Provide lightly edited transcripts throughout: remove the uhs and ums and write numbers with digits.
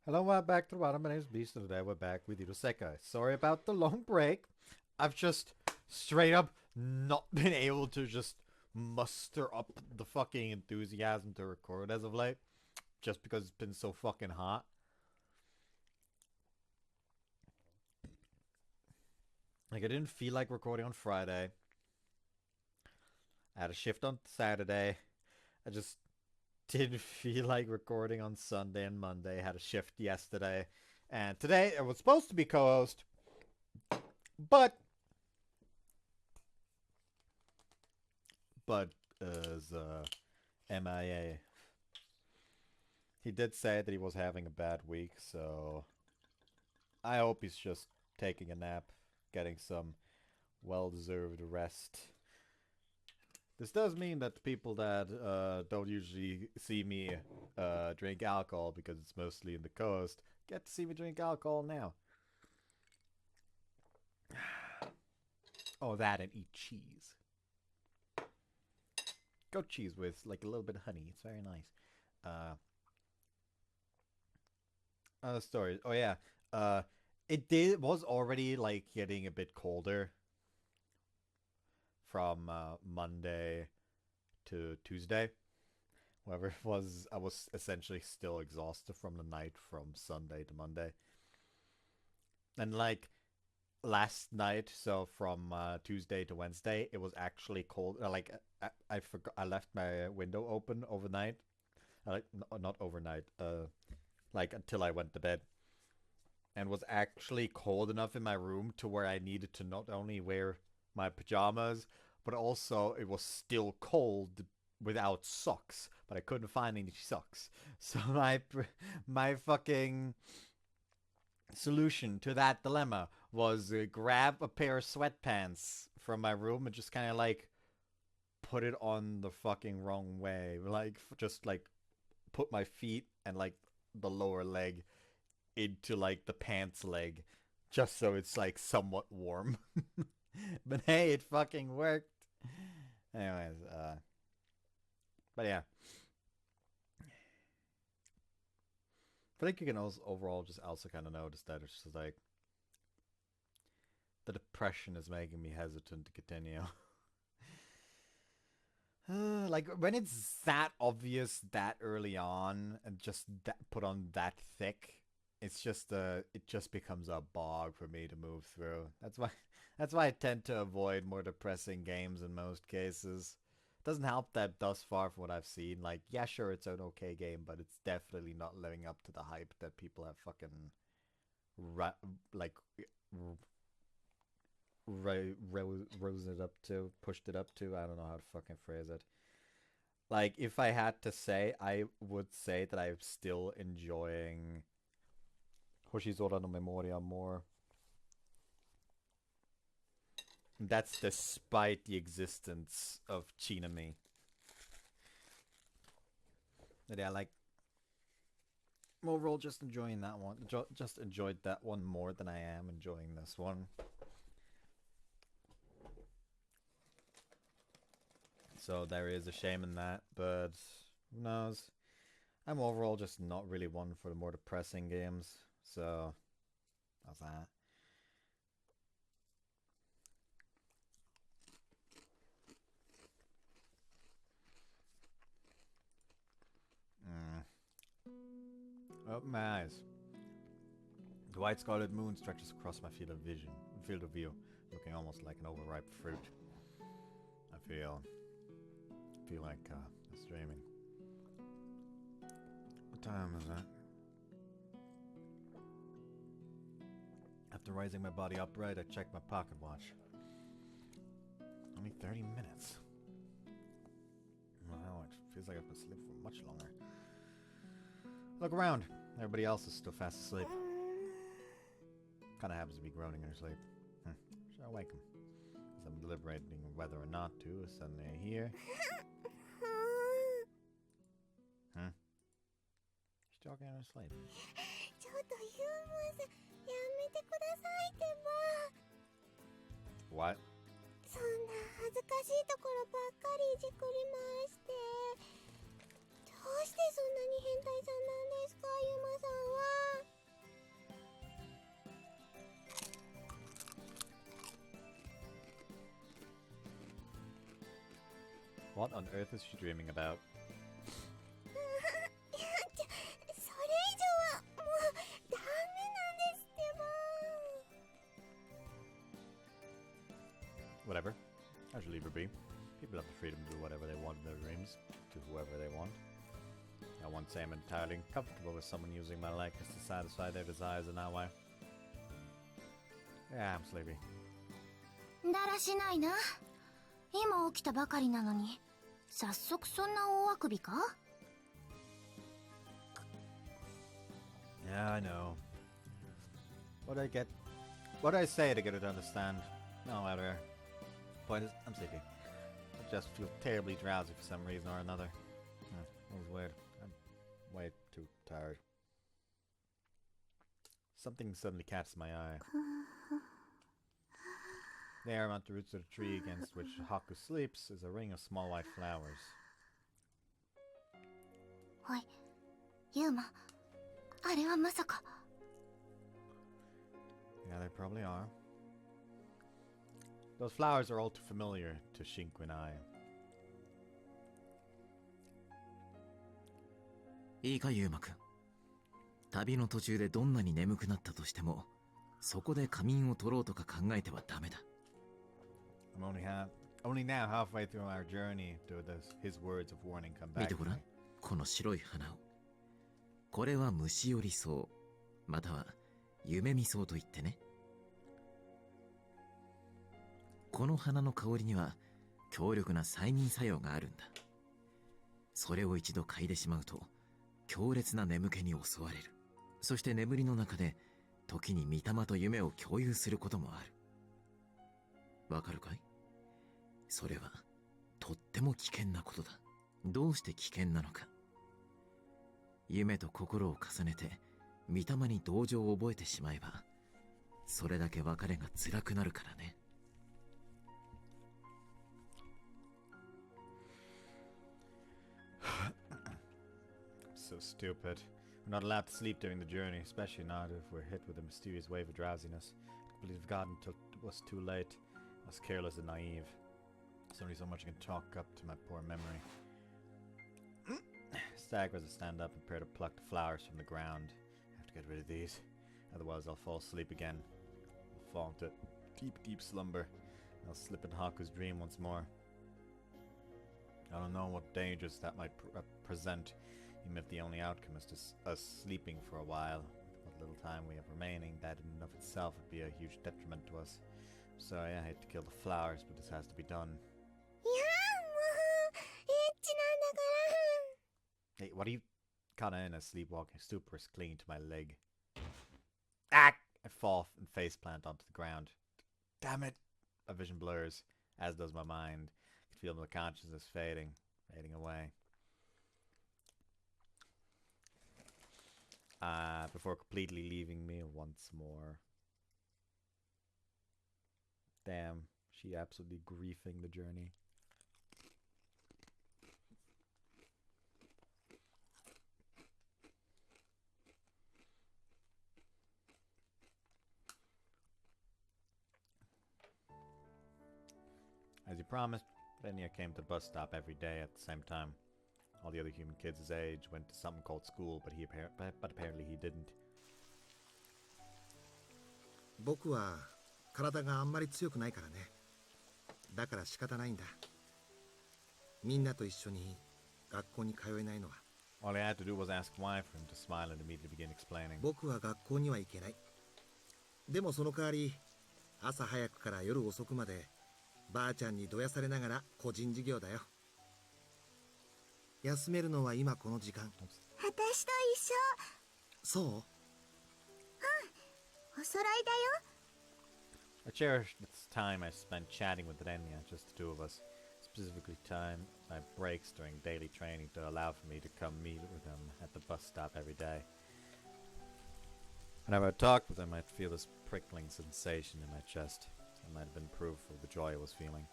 Hello, welcome back to the bottom. My name is Beast, and today we're back with IroSekai. Sorry about the long break. I've just straight up not been able to just muster up the fucking enthusiasm to record as of late, just because it's been so fucking hot. Like, I didn't feel like recording on Friday. I had a shift on Saturday. I just didn't feel like recording on Sunday and Monday. I had a shift yesterday. And today I was supposed to be co-host, but is MIA. He did say that he was having a bad week, so I hope he's just taking a nap, getting some well-deserved rest. This does mean that the people that don't usually see me drink alcohol, because it's mostly in the coast, get to see me drink alcohol now. Oh, that and eat cheese. Goat cheese with like a little bit of honey. It's very nice. Other stories. Oh yeah. It was already like getting a bit colder from Monday to Tuesday. Whatever it was, I was essentially still exhausted from the night from Sunday to Monday. And like last night, so from Tuesday to Wednesday, it was actually cold. Like I forgot, I left my window open overnight. Like not overnight. Like until I went to bed, and was actually cold enough in my room to where I needed to not only wear my pajamas, but also it was still cold without socks. But I couldn't find any socks, so my fucking solution to that dilemma was grab a pair of sweatpants from my room and just kind of like put it on the fucking wrong way, like just like put my feet and like the lower leg into like the pants leg, just so it's like somewhat warm. But hey, it fucking worked. Anyways, but yeah, I think you can also overall just also kind of notice that it's just like the depression is making me hesitant to continue. Like when it's that obvious that early on and just that put on that thick, it's just it just becomes a bog for me to move through. That's why I tend to avoid more depressing games in most cases. Doesn't help that thus far from what I've seen, like yeah, sure it's an okay game, but it's definitely not living up to the hype that people have fucking like rose it up to, pushed it up to. I don't know how to fucking phrase it. Like, if I had to say, I would say that I'm still enjoying Hoshizora no Memoria more. That's despite the existence of Chinami. But yeah, like, overall, just enjoying that one. Just enjoyed that one more than I am enjoying this one. So there is a shame in that, but who knows? I'm overall just not really one for the more depressing games, so that's that. Mm. Open my eyes. The white scarlet moon stretches across my field of view, looking almost like an overripe fruit. I feel like it's dreaming. What time is it? After raising my body upright, I checked my pocket watch. Only 30 minutes. Wow, it feels like I've been asleep for much longer. Look around. Everybody else is still fast asleep. Kind of happens to be groaning in her sleep. Should I wake him? As I'm deliberating whether or not to, suddenly I hear... She's talking in her sleep. What? そんな恥ずかしいところばっかりいじくり回して、どうしてそんなに変態さんなんですか、ユマさんは。What on earth is she dreaming about? いやそれ以上はもうダメなんですってば。 Whatever. I should leave her be. People have the freedom to do whatever they want in their dreams, to whoever they want. I won't say I'm entirely comfortable with someone using my likeness to satisfy their desires in that way. Yeah, I'm sleepy. だらしないな。今起きたばかりなのに、早速そんな大あくびか? Yeah, I know. What I say to get her to understand? No, whatever. Point is, I'm sleepy. I just feel terribly drowsy for some reason or another. That was weird. I'm way too tired. Something suddenly catches my eye. There, at the roots of the tree against which Haku sleeps, is a ring of small white flowers. おい、ユーマ、あれはまさか。Yeah, they probably are. Those flowers are all too familiar to Shinku and I. いいか、ユーマくん。旅の途中でどんなに眠くなったとしても、そこで仮眠を取ろうとか考えてはダメだ。I'm only now halfway through our journey do his words of warning come back. 見てごらん、この白い花を。これは虫寄り草、または夢見草といってね。この花の香りには強力な催眠作用があるんだ。それを一度嗅いでしまうと強烈な眠気に襲われる。そして眠りの中で時に御霊と夢を共有することもある。わかるかい？それはとっても危険なことだ。どうして危険なのか。夢と心を重ねて御霊に同情を覚えてしまえば、それだけ別れが辛くなるからね。So stupid. We're not allowed to sleep during the journey, especially not if we're hit with a mysterious wave of drowsiness. I completely forgotten until it was too late. I was careless and naive. There's only so much I can chalk up to my poor memory. Staggers to stand up and prepare to pluck the flowers from the ground. I have to get rid of these, otherwise I'll fall asleep again. I'll fall into deep, deep slumber. I'll slip into Haku's dream once more. I don't know what dangers that might present, even if the only outcome is just us sleeping for a while. What little time we have remaining, that in and of itself would be a huge detriment to us. Sorry, I hate to kill the flowers, but this has to be done. いやもうエッチなんだから。 Hey, what are you? Kana-in sleepwalking stupor is clinging to my leg. Ah! I fall and faceplant onto the ground. Damn it! My vision blurs, as does my mind. I can feel my consciousness fading away. Before completely leaving me once more. Damn, she absolutely griefing the journey. As he promised, Venya came to the bus stop every day at the same time. All the other human kids his age went to something called school, but apparently he didn't. 僕は体があんまり強くないからね。だから仕方ないんだ。みんなと一緒に学校に通えないのは。All I had to do was ask why for him to smile and immediately begin explaining. 僕は学校には行けない。でもその代わり、朝早くから夜遅くまでばあちゃんにどやされながら個人事業だよ。休めるのは今この時間。私と一緒。そう？お揃いだよ。 I cherish this time I spent chatting with Renya, just the two of us. Specifically time my breaks during daily training to allow for me to come meet with him at the bus stop every day. Whenever I talked with him, I'd feel this prickling sensation in my chest. It might have been proof of the joy I was feeling.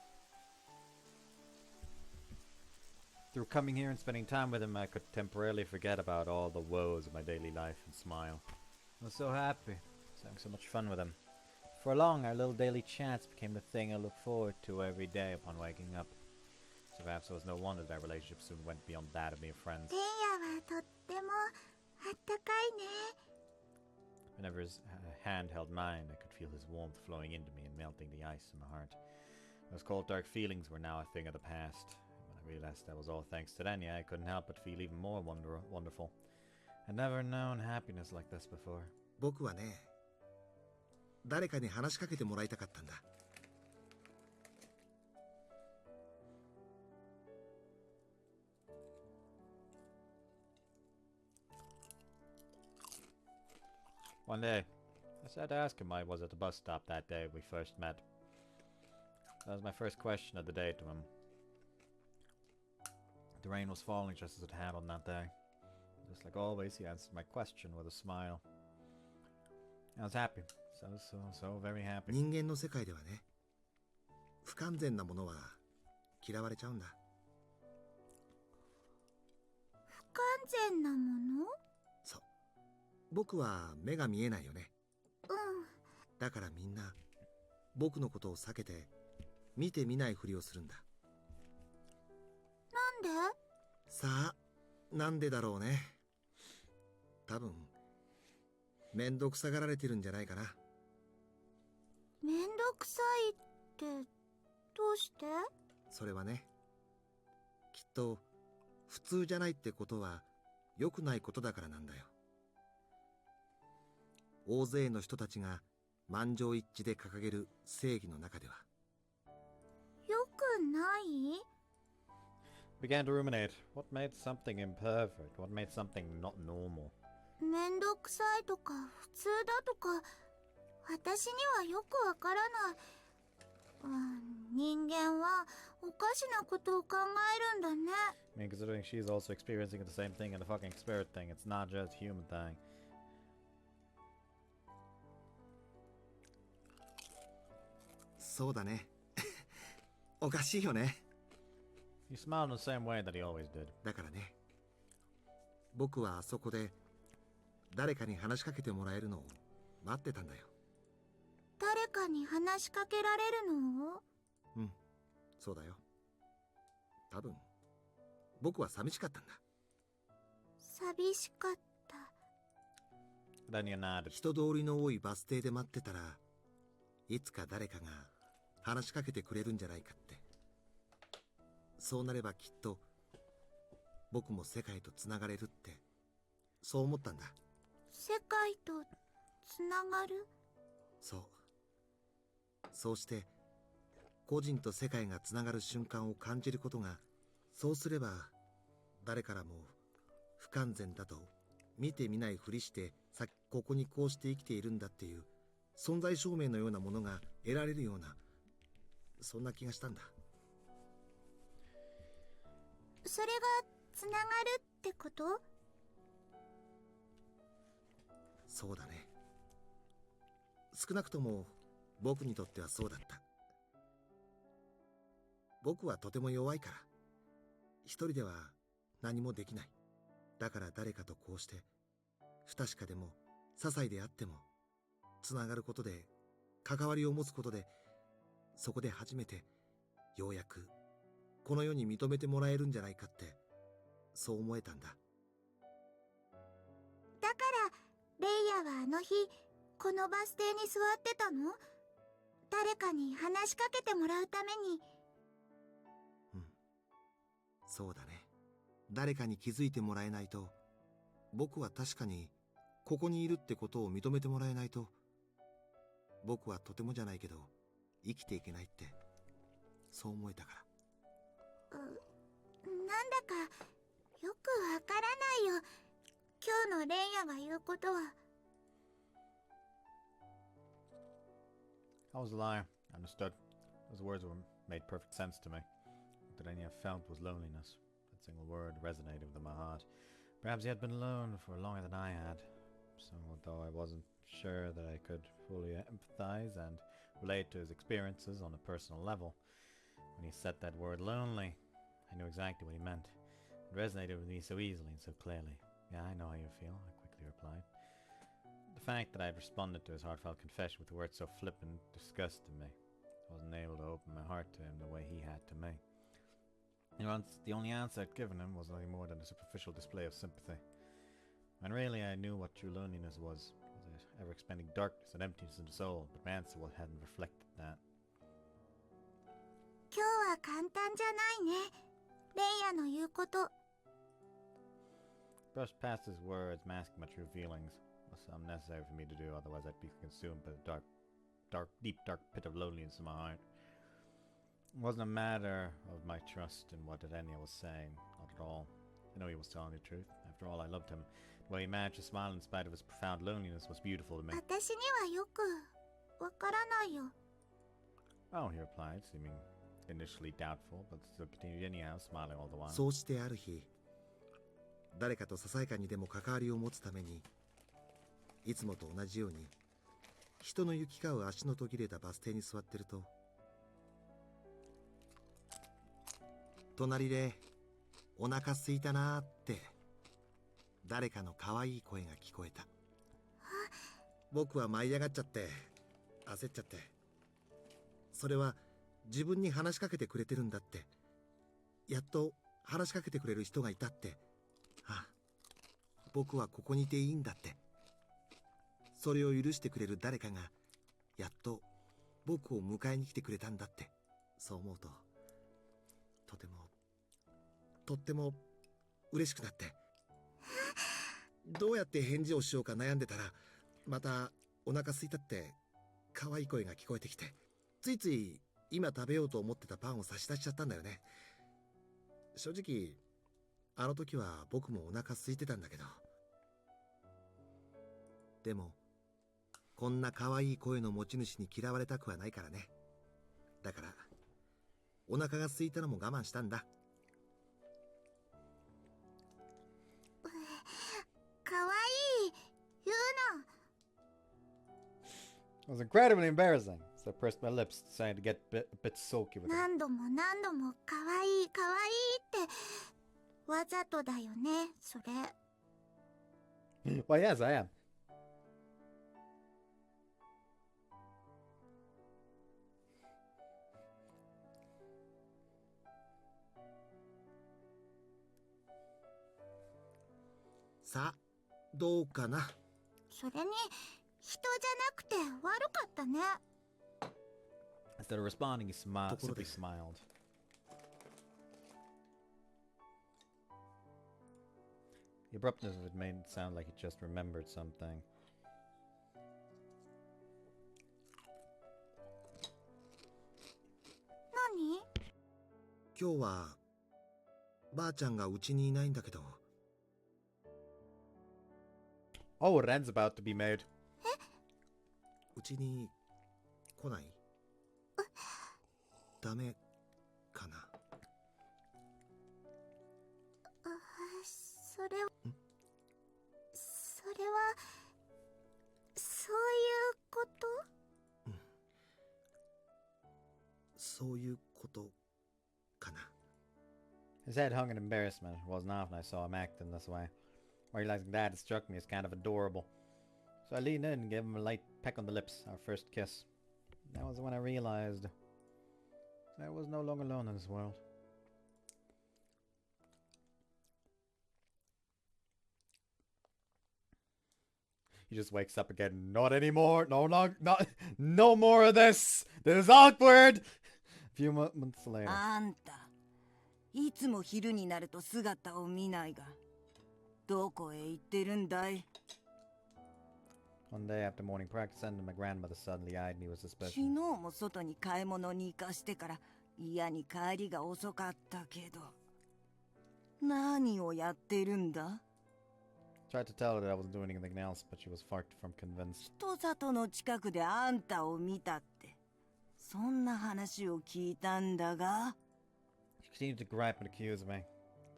Through coming here and spending time with him, I could temporarily forget about all the woes of my daily life and smile. I was so happy, having so much fun with him. For long, our little daily chats became the thing I looked forward to every day upon waking up. So perhaps it was no wonder their relationship soon went beyond that of mere friends. レイヤはとってもあったかいね。 Whenever his hand held mine, I could feel his warmth flowing into me and melting the ice in my heart. Those cold, dark feelings were now a thing of the past. When I realized that was all thanks to Denya, I couldn't help but feel even more wonderful. I'd never known happiness like this before. 僕はね、誰かに話しかけてもらいたかったんだ。One day, I said to ask him why he was at the bus stop that day we first met. That was my first question of the day to him. The rain was falling just as it had on that day. Just like always, he answered my question with a smile. I was happy. So very happy. 人間の世界ではね、不完全なものは嫌われちゃうんだ。不完全なもの？そう。僕は目が見えないよね。うん。だからみんな、僕のことを避けて、見て見ないふりをするんだ。なんで？さあ、なんでだろうね。多分、めんどくさがられてるんじゃないかな。めんどくさいってどうして？それはね、きっと普通じゃないってことは良くないことだからなんだよ。大勢の人たちが満場一致で掲げる正義の中では。よくない？ Began to ruminate. What made something imperfect? What made something not normal? めんどくさいとか普通だとか私にはよくわからない。人間はおかしなことを考えるんだね。 I mean, considering she's also experiencing the same thing in the fucking spirit thing, it's not just a human thing. そうだね。おかしいよね。He smiled in the same way that he always did. だからね、僕はあそこで誰かに話しかけてもらえるのを待ってたんだよ。誰かに話しかけられるの？うん、そうだよ。多分、僕は寂しかったんだ。寂しかった。 Denya nodded. 人通りの多いバス停で待ってたら、いつか誰かが話しかけてくれるんじゃないかって。そうなればきっと、僕も世界とつながれるって、そう思ったんだ。世界とつながる？そう。そうして、個人と世界がつながる瞬間を感じることが、そうすれば、誰からも不完全だと見て見ないふりして、ここにこうして生きているんだっていう存在証明のようなものが得られるような、そんな気がしたんだ。それがつながるってこと？そうだね。少なくとも僕にとってはそうだった。僕はとても弱いから、一人では何もできない。だから誰かとこうして、不確かでも些細であっても、つながることで、関わりを持つことで、そこで初めて、ようやく、この世に認めてもらえるんじゃないかって、そう思えたんだ。だからレイヤはあの日このバス停に座ってたの？誰かに話しかけてもらうために。うん、そうだね。誰かに気づいてもらえないと、僕は確かにここにいるってことを認めてもらえないと、僕はとてもじゃないけど生きていけないって、そう思えたから。なんだかよくわからないよ、今日のレイヤが言うことは。 I was a liar. I understood. Those words made perfect sense to me. What Denya felt was loneliness. That single word resonated with my heart. Perhaps he had been alone for longer than I had. So, although I wasn't sure that I could fully empathize and relate to his experiences on a personal level, when he said that word lonely, I knew exactly what he meant. It resonated with me so easily and so clearly. Yeah, I know how you feel, I quickly replied. The fact that I had responded to his heartfelt confession with words so flippant disgusted me. I wasn't able to open my heart to him the way he had to me. The only answer I'd given him was nothing more than a superficial display of sympathy. When really I knew what true loneliness was the ever-expanding darkness and emptiness in the soul, but my answer hadn't reflected that. 今日は簡単じゃないね。レイヤの言うこと。Brushed past his words, masking my true feelings. It was unnecessary for me to do, otherwise I'd be consumed by the deep dark pit of loneliness in my heart. It wasn't a matter of my trust in what Edenia was saying, not at all. I know he was telling the truth. After all, I loved him. The way he managed to smile in spite of his profound loneliness was beautiful to me. 私にはよくわからないよ。Oh, he replied, seeming initially doubtful, but still continued anyhow, smiling all the while. そうしてある日、誰かとささやかにでも関わりを持つために、いつもと同じように人の行き交う足の途切れたバス停に座ってると、隣でお腹空いたなーって誰かの可愛い声が聞こえた。僕は舞い上がっちゃって焦っちゃって、それは自分に話しかけてくれてるんだって、やっと話しかけてくれる人がいたって、あ、僕はここにいていいんだって、それを許してくれる誰かがやっと僕を迎えに来てくれたんだって、そう思うととっても嬉しくなって、どうやって返事をしようか悩んでたら、またお腹空いたって可愛い声が聞こえてきて、ついつい今食べようと思ってたパンを差し出しちゃったんだよね。正直あの時は僕もお腹空いてたんだけど、でもこんな可愛い声の持ち主に嫌われたくはないからね。だからお腹が空いたのも我慢したんだ。かわいい言うな。 It was incredibly embarrassing, so I pressed my lips, deciding to get a bit sulky with him. 何度も何度もかわいいかわいいってわざとだよね、それ。Well, yes, I am. さあどうかな。それに人じゃなくて悪かったね。 Instead of responding, he To simplyころで。smiled. The abruptness of it made it sound like he just remembered something. 何？今日はばあちゃんがうちにいないんだけど。 Oh, Ren's about to be made. うちに来ない？ダメかな。それはそういうこと？そういうことかな。 His head hung in embarrassment. It wasn't often I saw him act in this way. Realizing that, it struck me as kind of adorable. So I leaned in and gave him a light peck on the lips, our first kiss. That was when I realized I was no longer alone in this world. He just wakes up again. Not anymore. No more of this. This is awkward. A few months later. あんた、いつも昼になると姿を見ないが、どこへ行ってるんだい？ One day after morning practice ended, my grandmother suddenly eyed me with 昨 suspicion. 日も外に買い物に行かしてから嫌に帰りが遅かったけど、何をやってるんだ？ Tried to tell her that I wasn't doing anything else, but she was far from convinced. 人里の近くであんたを見たって、そんな話を聞いたんだが。 She continued to gripe and accuse me.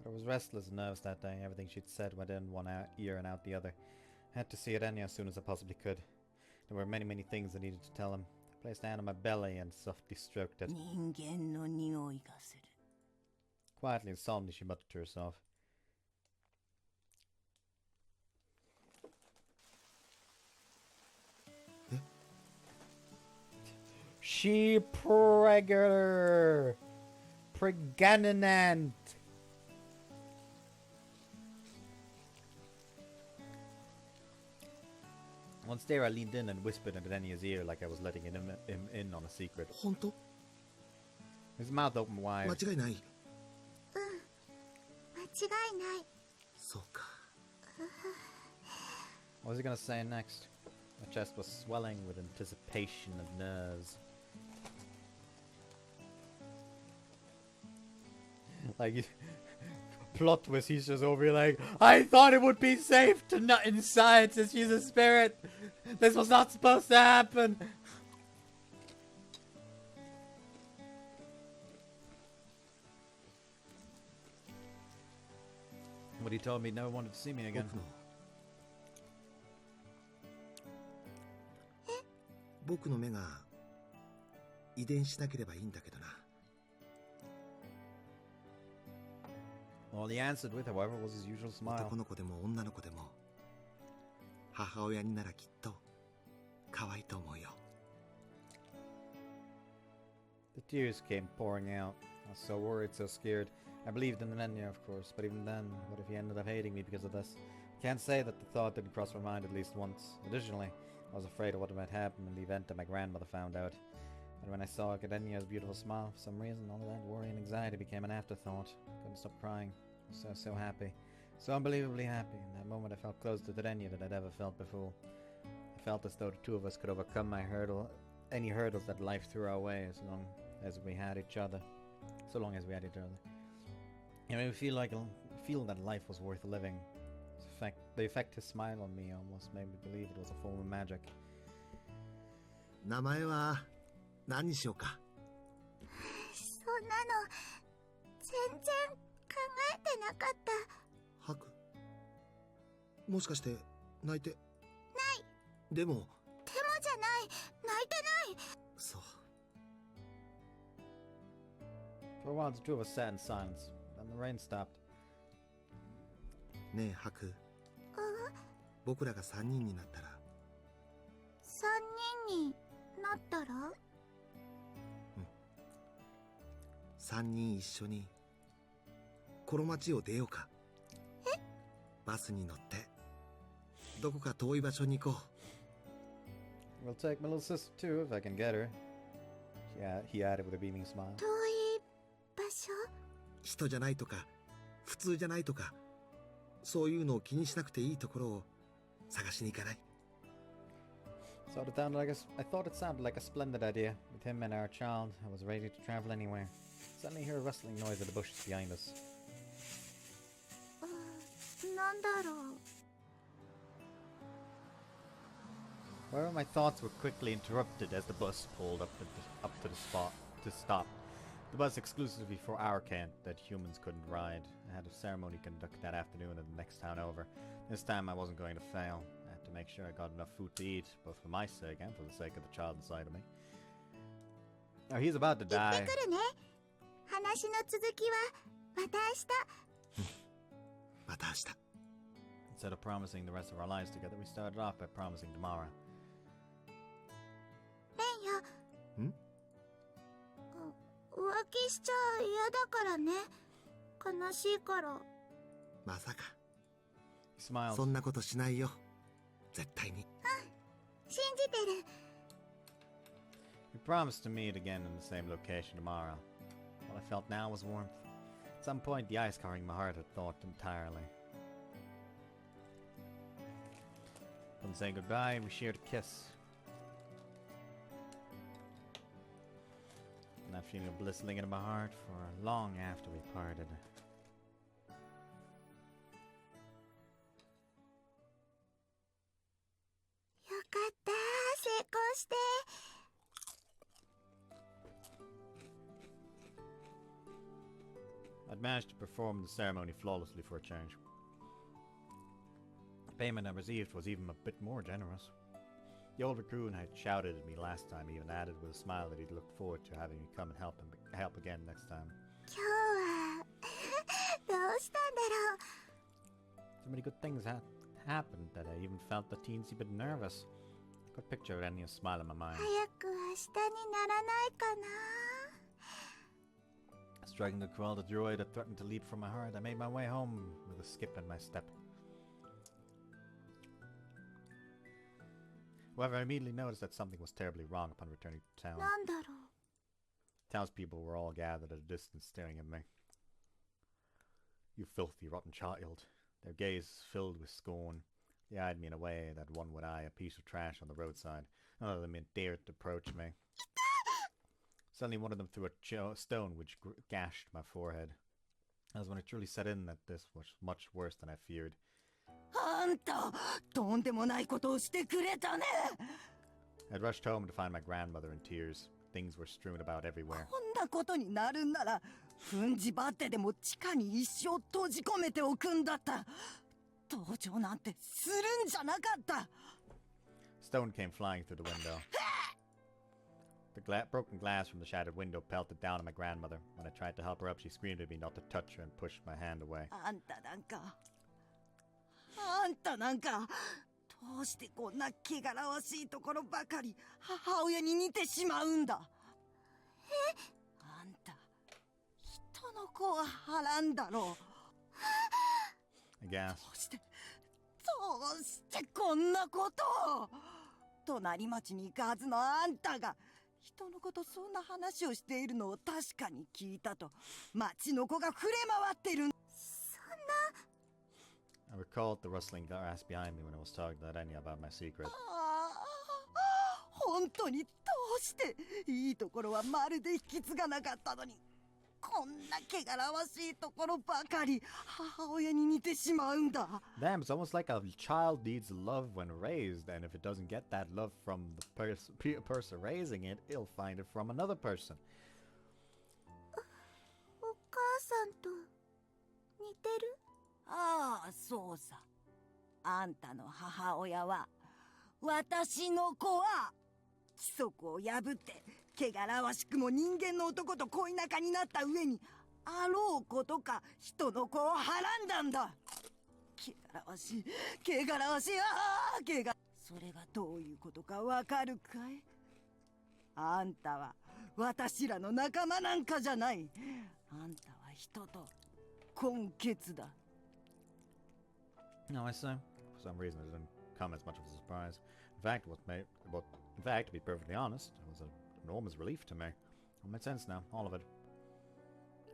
But I was restless and nervous that day. Everything she'd said went in one ear and out the other. I had to see Edenia as soon as I possibly could. There were many things I needed to tell him. I placed a hand on my belly and softly stroked it. 人間の匂いがする。 Quietly and solemnly she muttered to herself. She pregnant. Once there, I leaned in and whispered into Enya's ear like I was letting him in on a secret. 本当 His mouth opened wide. 間違いない。間違いない。そうか。 What was he gonna say next? My chest was swelling with anticipation of nerves. Like, plot twist, he's just over here like, I thought it would be safe to nut inside since she's a spirit. This was not supposed to happen. But he told me no one wanted to see me again. 僕の目が遺伝しなければいいんだけどな。 All he answered with, however, was his usual smile. 男の子でも女の子でも母親にならきっと可愛いと思うよ。 The tears came pouring out. I was so worried, so scared. I believed in Enya, of course, but even then, what if he ended up hating me because of this? I can't say that the thought didn't cross my mind at least once. Additionally, I was afraid of what might happen in the event that my grandmother found out. And when I saw Enya's beautiful smile, for some reason, all of that worry and anxiety became an afterthought. I couldn't stop crying. I was so happy. So unbelievably happy. In that moment, I felt closer to Enya than I'd ever felt before. I felt as though the two of us could overcome any hurdles that life threw our way as long as we had each other. So long as we had each other. It made me feel that life was worth living. The effect his smile on me almost made me believe it was a form of magic. 名前は何にしようか。そんなの全然考えてなかった。吐く。もしかして泣いて。ない。でも。でもじゃない。泣いてない。そう。 For a while, the two of us sat in silence. Then the rain stopped. ねえハク。僕らが3人になったら。3人になったら3人一緒にこの町を出ようか。え？バスに乗ってどこか遠い場所に行こWe'll take my little sister too, if I can get her. Yeah, he added with a beaming smile. 遠い場所？う。人じゃないとか普通じゃないとかそういうのを気にしなくていいところを探しに行かない？ I thought it sounded like a splendid idea. With him and our child, I was ready to travel anywhere. Suddenly, I hear a rustling noise in the bushes behind us. なんだろう。 However, my thoughts were quickly interrupted as the bus pulled up to the spot to stop. The bus exclusively for our camp that humans couldn't ride. I had a ceremony conducted that afternoon in the next town over. This time I wasn't going to fail. I had to make sure I got enough food to eat, both for my sake and for the sake of the child inside of me. Now he's about to 行って die. くるね。話の続きはまた明日。また明日。 Instead of promising the rest of our lives together, we started off by promising tomorrow. レンヤ。ん？浮気しちゃ嫌だからね。悲しいから。まさか。 He smiled. そんなことしないよ。絶対に。信じてる。 We promised to meet again in the same location tomorrow. What I felt now was warmth. At some point, the ice covering my heart had thawed entirely. Upon saying goodbye, we shared a kiss. And that feeling of bliss lingered in my heart for long after we parted. よかった。成功して。 I'd managed to perform the ceremony flawlessly for a change. The payment I received was even a bit more generous. The old raccoon had shouted at me last time, even added with a smile that he'd looked forward to having me come and help again next time. 今日はどうしたんだろう。 So many good things happened that I even felt a teensy bit nervous. I could picture Enya's smile in my mind. 早く明日にならないかな。 As striking to quell the joy that threatened to leap from my heart, I made my way home with a skip in my step. However, I immediately noticed that something was terribly wrong upon returning to town. なんだろう。 Townspeople were all gathered at a distance staring at me. You filthy, rotten child. Their gaze filled with scorn. They eyed me in a way that one would eye a piece of trash on the roadside. None of them dared to approach me. Suddenly one of them threw a stone which gashed my forehead. That was when it truly set in that this was much worse than I feared. あんた、とんでもないことをしてくれたね。 I'd rushed home to find my grandmother in tears. Things were strewn about everywhere. こんなことになるんなら、踏んじばってでも地下に一生閉じ込めておくんだった。登場なんてするんじゃなかった。 Stone came flying through the window. The broken glass from the shattered window pelted down on my grandmother. When I tried to help her up, she screamed at me not to touch her and pushed my hand away. あんたなんか、どうしてこんな汚らわしいところばかり母親に似てしまうんだ。あんた、人の子ははらんだろう。 I gasped. どうしてこんなことを。隣町に行くはずのあんたが人のことそんな話をしているのを確かに聞いたと町の子が触れ回ってる。 I recalled the rustling grass behind me when I was talking to Renya about my secret. 本当にどうしていいところはまるで引き継がなかったのに、こんな汚らわしいところばかり母親に似てしまうんだ。 Damn, it's almost like a child needs love when raised, and if it doesn't get that love from the person raising it, it'll find it from another person. お母さんと似てる？ああ、そうさ。あんたの母親は、私の子は規則を破って汚らわしくも人間の男と恋仲になった上に、あろうことか人の子をはらんだんだ。汚らわしい、汚らわしい、それがどういうことかわかるかい？あんたは私らの仲間なんかじゃない。あんたは人と根血だ。 No, I say. For some reason, it didn't come as much of a surprise. In fact, to be perfectly honest, it was an enormous relief to me. It made sense now, all of it.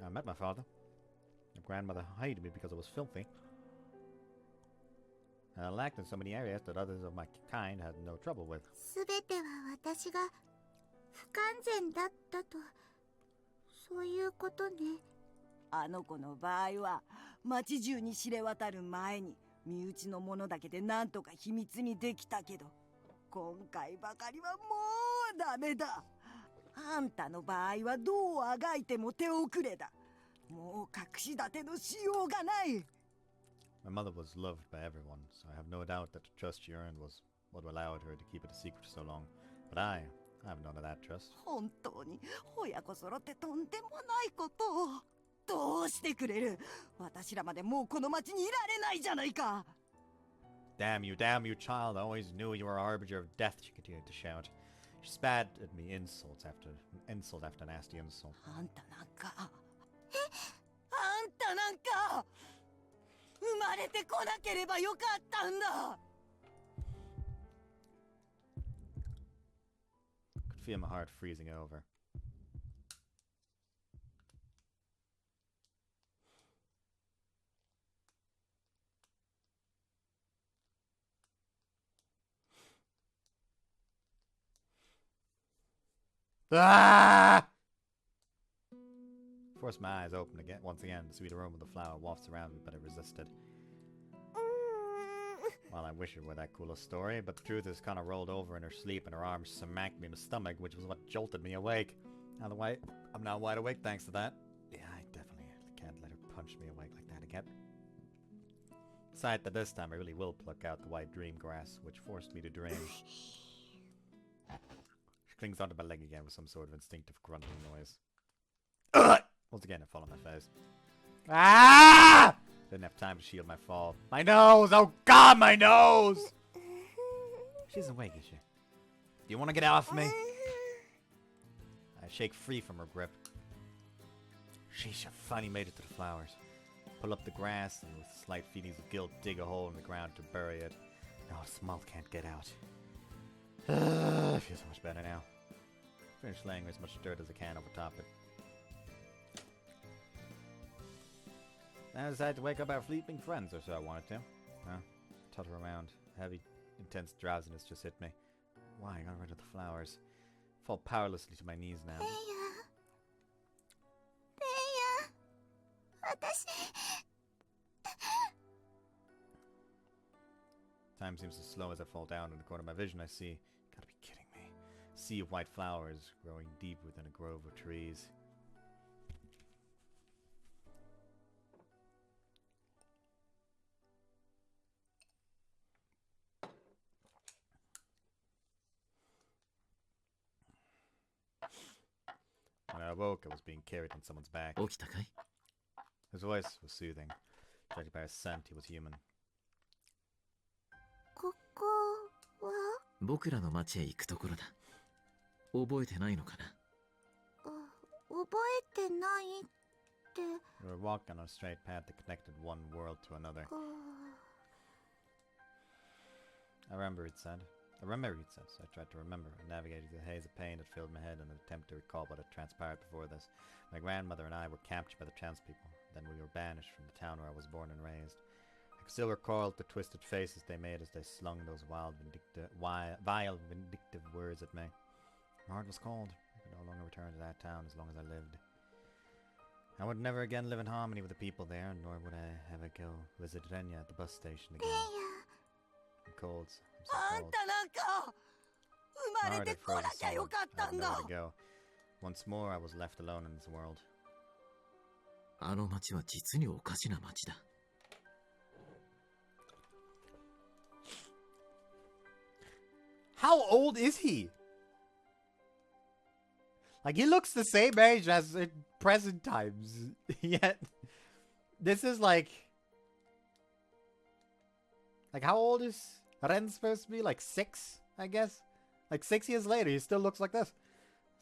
I met my father. My grandmother hated me because I was filthy. And I lacked in so many areas that others of my kind had no trouble with. すべては私が不完全だったと、そういうことね。あの子の場合は町中に知れ渡る前に身内のものだけでなんとか秘密にできたけど、今回ばかりはもうダメだ。あんたの場合はどうあがいても手遅れだ。もう隠し立てのしようがない。 My mother was loved by everyone, so I have no doubt that the trust she earned was what allowed her to keep it a secret so long. But I have none of that trust. 本当に親子揃ってとんでもないことを。どうしてくれる？私らまでもうこの町にいられないじゃないか。 damn you, child. I always knew you were a harbinger of death, she continued to shout. She spat at me insult after nasty insult. あんたなんか生まれてこなければよかったんだ。 Could feel my heart freezing over. Ah! Forced my eyes open again, once again. The sweet aroma of the flower wafts around me, but I resisted. Well, I wish it were that cool a story, but the truth is Kana rolled over in her sleep and her arms smacked me in the stomach, which was what jolted me awake. I'm now wide awake thanks to that. Yeah, I definitely can't let her punch me awake like that again. Besides that this time I really will pluck out the white dream grass, which forced me to dream. She clings onto my leg again with some sort of instinctive grunting noise. Once again, I fall on my face. Ah! Didn't have time to shield my fall. My nose! Oh god, my nose! She isn't awake, is she? Do you want to get off me? I shake free from her grip. Sheesh, I finally made it to the flowers. Pull up the grass and with slight feelings of guilt dig a hole in the ground to bury it. Now the moth can't get out. I feel so much better now. Finish laying as much dirt as I can over top it. Then I decided to wake up our sleeping friends, or so I wanted to. Totter around. Heavy, intense drowsiness just hit me. Why? I got rid of the flowers. Fall powerlessly to my knees now. レイヤ私 Time seems to slow as I fall down. In the corner of my vision I see, gotta be kidding me, a sea of white flowers growing deep within a grove of trees. When I awoke, I was being carried on someone's back. 起きたかい？ His voice was soothing. Judging by his scent, he was human. ここは僕らの町へ行くところだ。覚えてないのかな？覚えてないって We were walking on a straight path that connected one world to another. か I remember, it said, so I tried to remember. I navigated the haze of pain that filled my head in an attempt to recall what had transpired before this. My grandmother and I were captured by the townspeople. Then we were banished from the town where I was born and raised. I can still recall the twisted faces they made as they slung those vile, vindictive words at me. My heart was cold. I could no longer return to that town as long as I lived. I would never again live in harmony with the people there, nor would I ever go visit Renya at the bus station レイ again. ヤ I'm cold. あ I'm ん so たなんか生 cold. ま My れ heart て had こな frozen きゃよ solid. かっ I た had んだ nowhere to go. Once more, I was left alone in this world. あの町は実におかしな町だ。 How old is he? Like, he looks the same age as in present times. Yet, this is like... Like, how old is Ren supposed to be? Like 6, I guess? Like 6 years later, he still looks like this.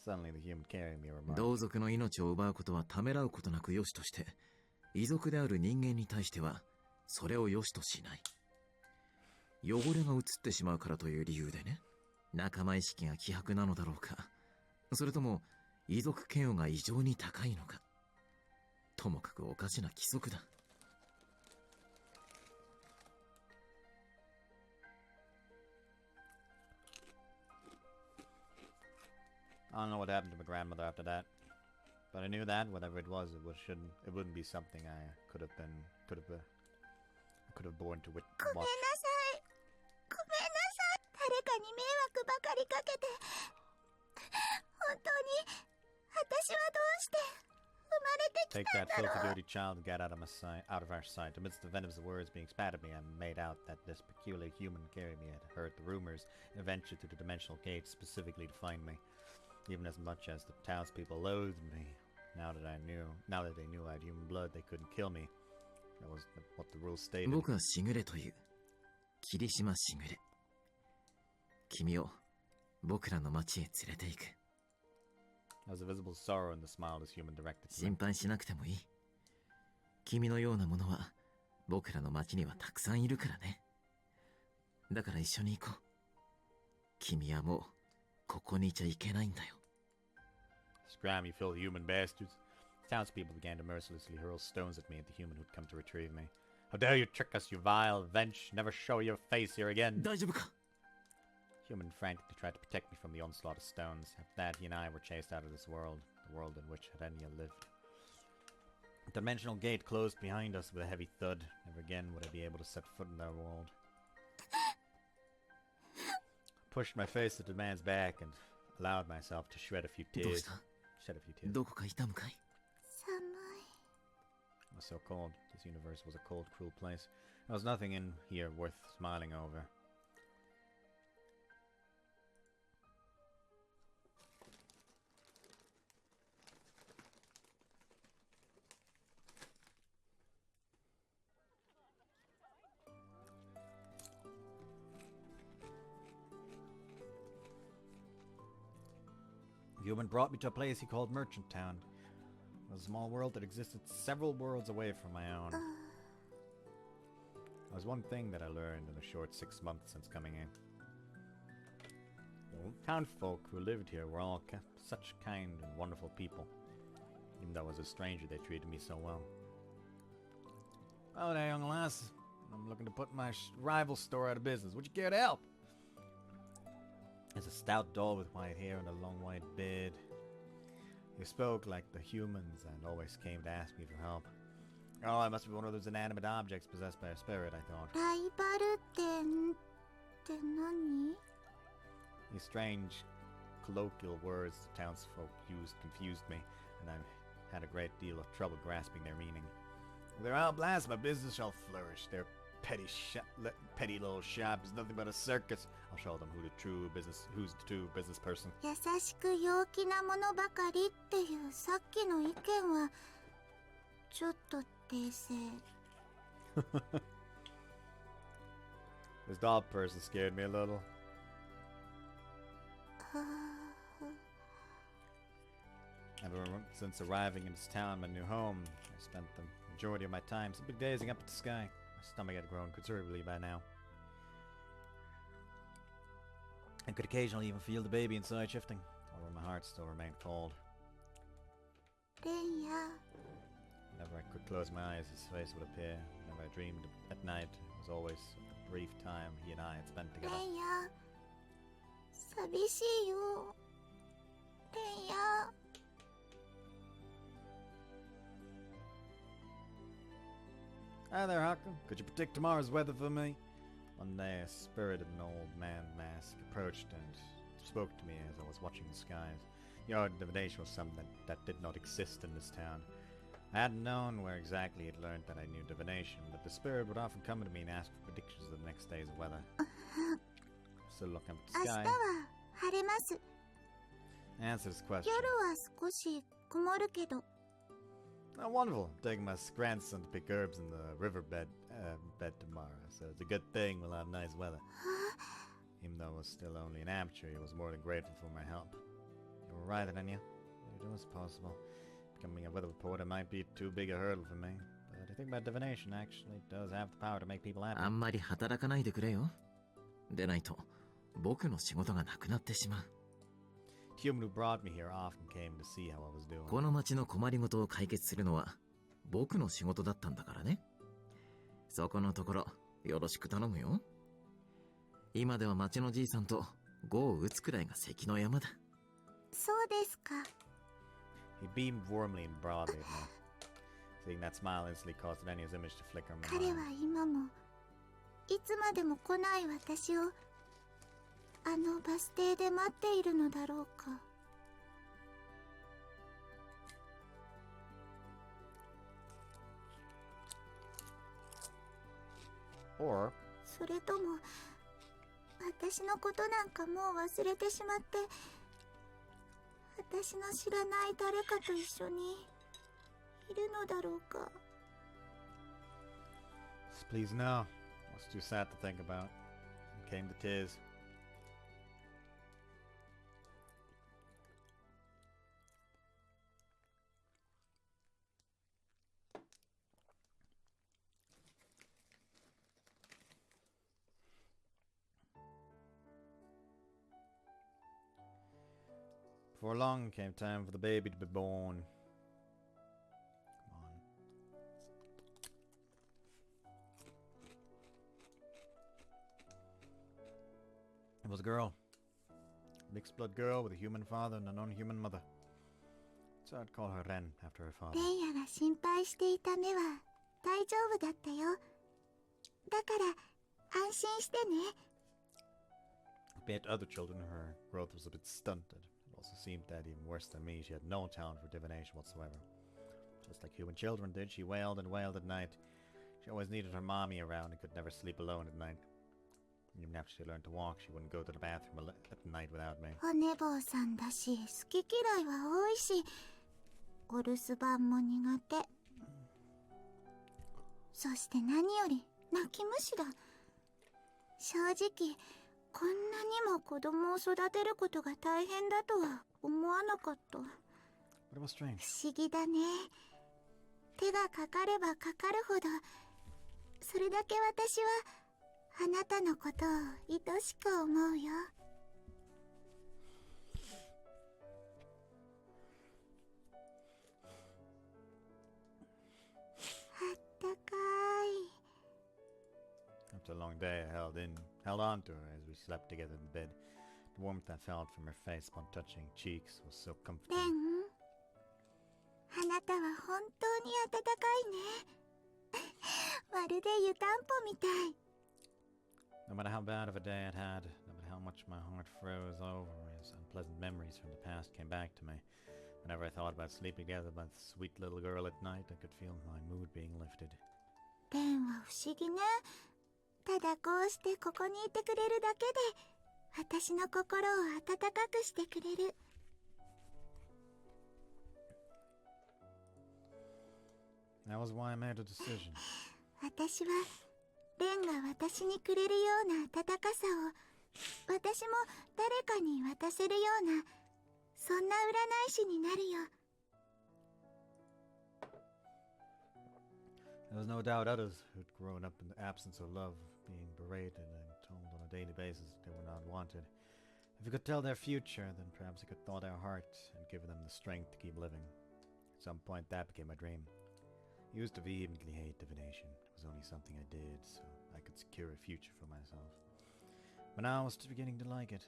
Suddenly, the human carrying me remarked. 同族の命を奪うことはためらうことなく良しとして、異族である人間に対しては、それを良しとしない。汚れが移ってしまうからという理由でね。仲間意識が希薄なのだろうか。それとも、異族嫌悪が異常に高いのか。ともかくおかしな規則だ。 I don't know what happened to my grandmother after that, but I knew that whatever it was, it wouldn't be something I could have borne to ごめん watch. なさいごめんなさい誰かに迷惑ばかりかけて本当に私はどうして生まれて Take きたん that だ filthy, ろう dirty child and get out of our sight. Amidst the venomous words being spat at me, I made out that this peculiar human carrying me had heard the rumors and ventured through the dimensional gate specifically to find me. Even as much as the townspeople loathed me, now that they knew I had human blood, they couldn't kill me. That was what the rules stated. 僕はしぐれという。霧島しぐれ。君を僕らの町へ連れて行く。There was a visible sorrow in the smile this human directed to me. 心配しなくてもいい。君のようなものは僕らの町にはたくさんいるからね。だから一緒に行こう。君はもうここにいちゃいけないんだよ。 Scram, you filthy human bastards. Townspeople began to mercilessly hurl stones at me and the human who'd come to retrieve me. How dare you trick us, you vile wench! Never show your face here again! 大丈夫か? Human frantically tried to protect me from the onslaught of stones. After that, he and I were chased out of this world, the world in which Harenya lived. The dimensional gate closed behind us with a heavy thud. Never again would I be able to set foot in their world. I pushed my face to the man's back and allowed myself to shed a few どう tears. した? Shed a few tears. どこか痛むかい? 寒い It was so cold. This universe was a cold, cruel place. There was nothing in here worth smiling over. The human brought me to a place he called Merchant Town, It was a small world that existed several worlds away from my own. There was one thing that I learned in the short 6 months since coming in. The townfolk who lived here were all such kind and wonderful people. Even though I was a stranger, they treated me so well. Oh there, young lass. I'm looking to put my rival store out of business. Would you care to help? There's a stout doll with white hair and a long white beard. He spoke like the humans and always came to ask me for help. Oh, I must be one of those inanimate objects possessed by a spirit, I thought. ライバル店って何？ These strange colloquial words the townsfolk used confused me, and I had a great deal of trouble grasping their meaning. With their help, lass, my business shall flourish. Their petty little shop is nothing but a circus. I'll show them who's the true business person. 優しく陽気なものばかりっていうさっきの意見はちょっと訂正。This doll person scared me a little. Ever since arriving in this town, my new home, I spent the majority of my time simply gazing up at the sky. My stomach had grown considerably by now. I could occasionally even feel the baby inside shifting, although my heart still remained cold. レンヤ、 Whenever I could close my eyes, his face would appear. Whenever I dreamed at night, it was always the brief time he and I had spent レ together. ンヤ、寂しいよ。レンヤ。 Hi there, Haku. Could you predict tomorrow's weather for me? One day, a spirited old man mask approached and spoke to me as I was watching the skies. Your divination was something that did not exist in this town. I hadn't known where exactly he'd learned that I knew divination, but the spirit would often come to me and ask for predictions of the next day's weather. So looking up at 明 the 日 sky, は晴れます。 answer this question. 夜は少し曇るけど。 Oh, wonderful. I'm taking my grandson to pick herbs in the riverbed bed tomorrow, so it's a good thing we'll have nice weather. Even though I was still only an amateur, he was more than grateful for my help. You were right, Anya. It was possible. Becoming a weather reporter might be too big a hurdle for me, but I think my divination actually does have the power to make people happy. あんまり働かないでくれよ。でないと僕の仕事がなくなってしまう。 The human who brought me here often came to see how I was doing. この町の困りごとを解決するのは僕の仕事だったんだからね。そこのところよろしく頼むよ。今では町のじいさんと碁を打つくらいが関の山だ。そうですか。 He beamed warmly and broadly at me. Seeing that smile instantly caused Anya's image to flicker in my 彼は mind. 今もいつまでも来ない私をあのバス停で待っているのだろうか。 Or それとも私のことなんかもう忘れてしまって私の知らない誰かと一緒にいるのだろうか。 please no. It was too sad to think about. It came to tears. Before long came time for the baby to be born. Come on. It was a girl. Mixed blood girl with a human father and a non-human mother. So I'd call her Ren after her father. レイヤが心配していた目は大丈夫だったよ。だから安心してね。 Compared to other children, her growth was a bit stunted. It also seemed that even worse than me, she had no talent for divination whatsoever. Just like human children did, she wailed and wailed at night. She always needed her mommy around and could never sleep alone at night. Even after she learned to walk, she wouldn't go to the bathroom at night without me. お寝坊さんだし好き嫌いは多いしお留守番も苦手。そして何より泣き虫だ。正直こんなにも子供を育てることが大変だとは思わなかった。But it was strange. 不思議だね。手がかかればかかるほど、それだけ私はあなたのことを愛しく思うよ。あったかい。 After a long day, I held on to her as we slept together in bed. The warmth I felt from her face upon touching cheeks was so レ comforting. ン、あなたは本当に暖かいね。まるで湯たんぽみたい。 No matter how bad of a day I'd had, no matter how much my heart froze over as unpleasant memories from the past came back to me, whenever I thought about sleeping together with the sweet little girl at night, I could feel my mood being lifted. レンは不思議ね。ただこうしてここにいてくれるだけで、私の心を温かくしてくれる。 That was why I made a decision. 私はレンが私にくれるような温かさを私も誰かに渡せるような、そんな占い師になるよ。 There was no doubt others who'd grown up in the absence of love, being berated and told on a daily basis that they were not wanted. If we could tell their future, then perhaps we could thaw their hearts and give them the strength to keep living. At some point that became my dream. I used to vehemently hate divination. It was only something I did so I could secure a future for myself. But now I was beginning to like it.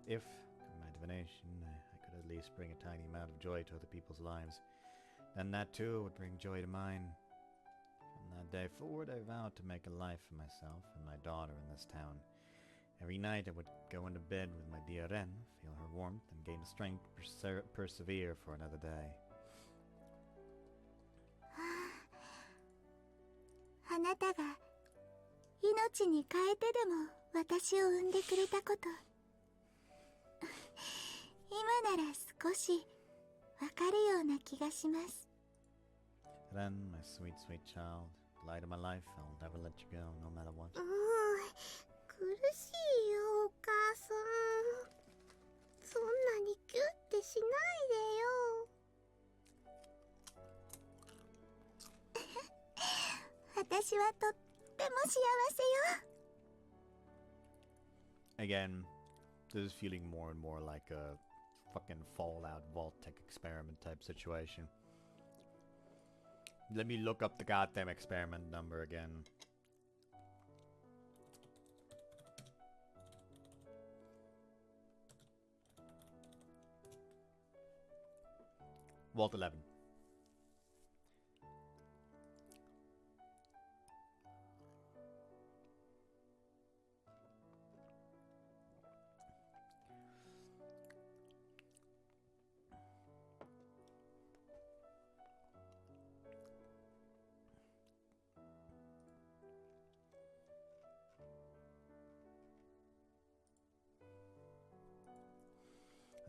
If, through my divination, I could at least bring a tiny amount of joy to other people's lives, then that too would bring joy to mine. From that day forward, I vowed to make a life for myself and my daughter in this town. Every night I would go into bed with my dear Ren, feel her warmth, and gain the strength to persevere for another day. あなたが命に変えてでも私を産んでくれたこと、今なら少しわかるような気がします。 Ren, my sweet, sweet child, the light of my life, I'll never let you go, no matter what. 苦しいよお母さん。そんなにキュッてしないでよ。私はとっても幸せよ。 Again, this is feeling more and more like a fucking Fallout Vault-Tec experiment type situation. Let me look up the goddamn experiment number again. Vault 11.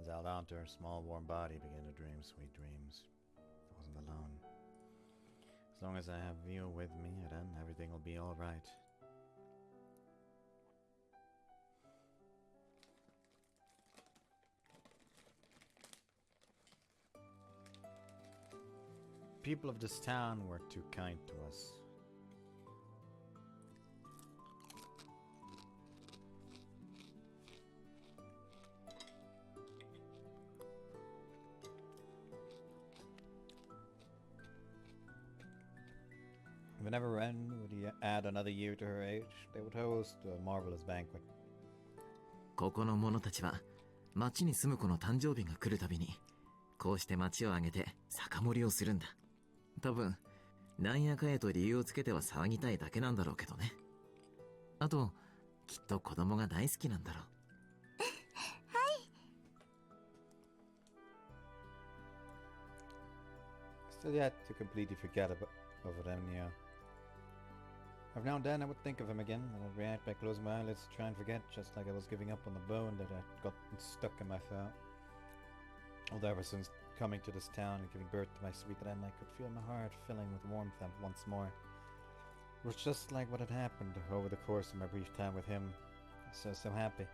As I held on to her small warm body, began to dream sweet dreams. I wasn't alone. As long as I have you with me, then everything will be alright. People of this town were too kind to us. Whenever Ren would add another year to her age, they would host a marvelous banquet. ここの者たちは町に住む子の誕生日が来るたびにこうして町を挙げて酒盛りをするんだ。多分なんやかやと理由をつけては騒ぎたいだけなんだろうけどね。あときっと子供が大好きなんだろう。Still yet to completely forget of Remnia. Every now and then I would think of him again, and I'd react by closing my eyelids to try and forget, just like I was giving up on the bone that had gotten stuck in my throat. Although ever since coming to this town and giving birth to my sweet Ren, I could feel my heart filling with warmth once more. It was just like what had happened over the course of my brief time with him. So happy.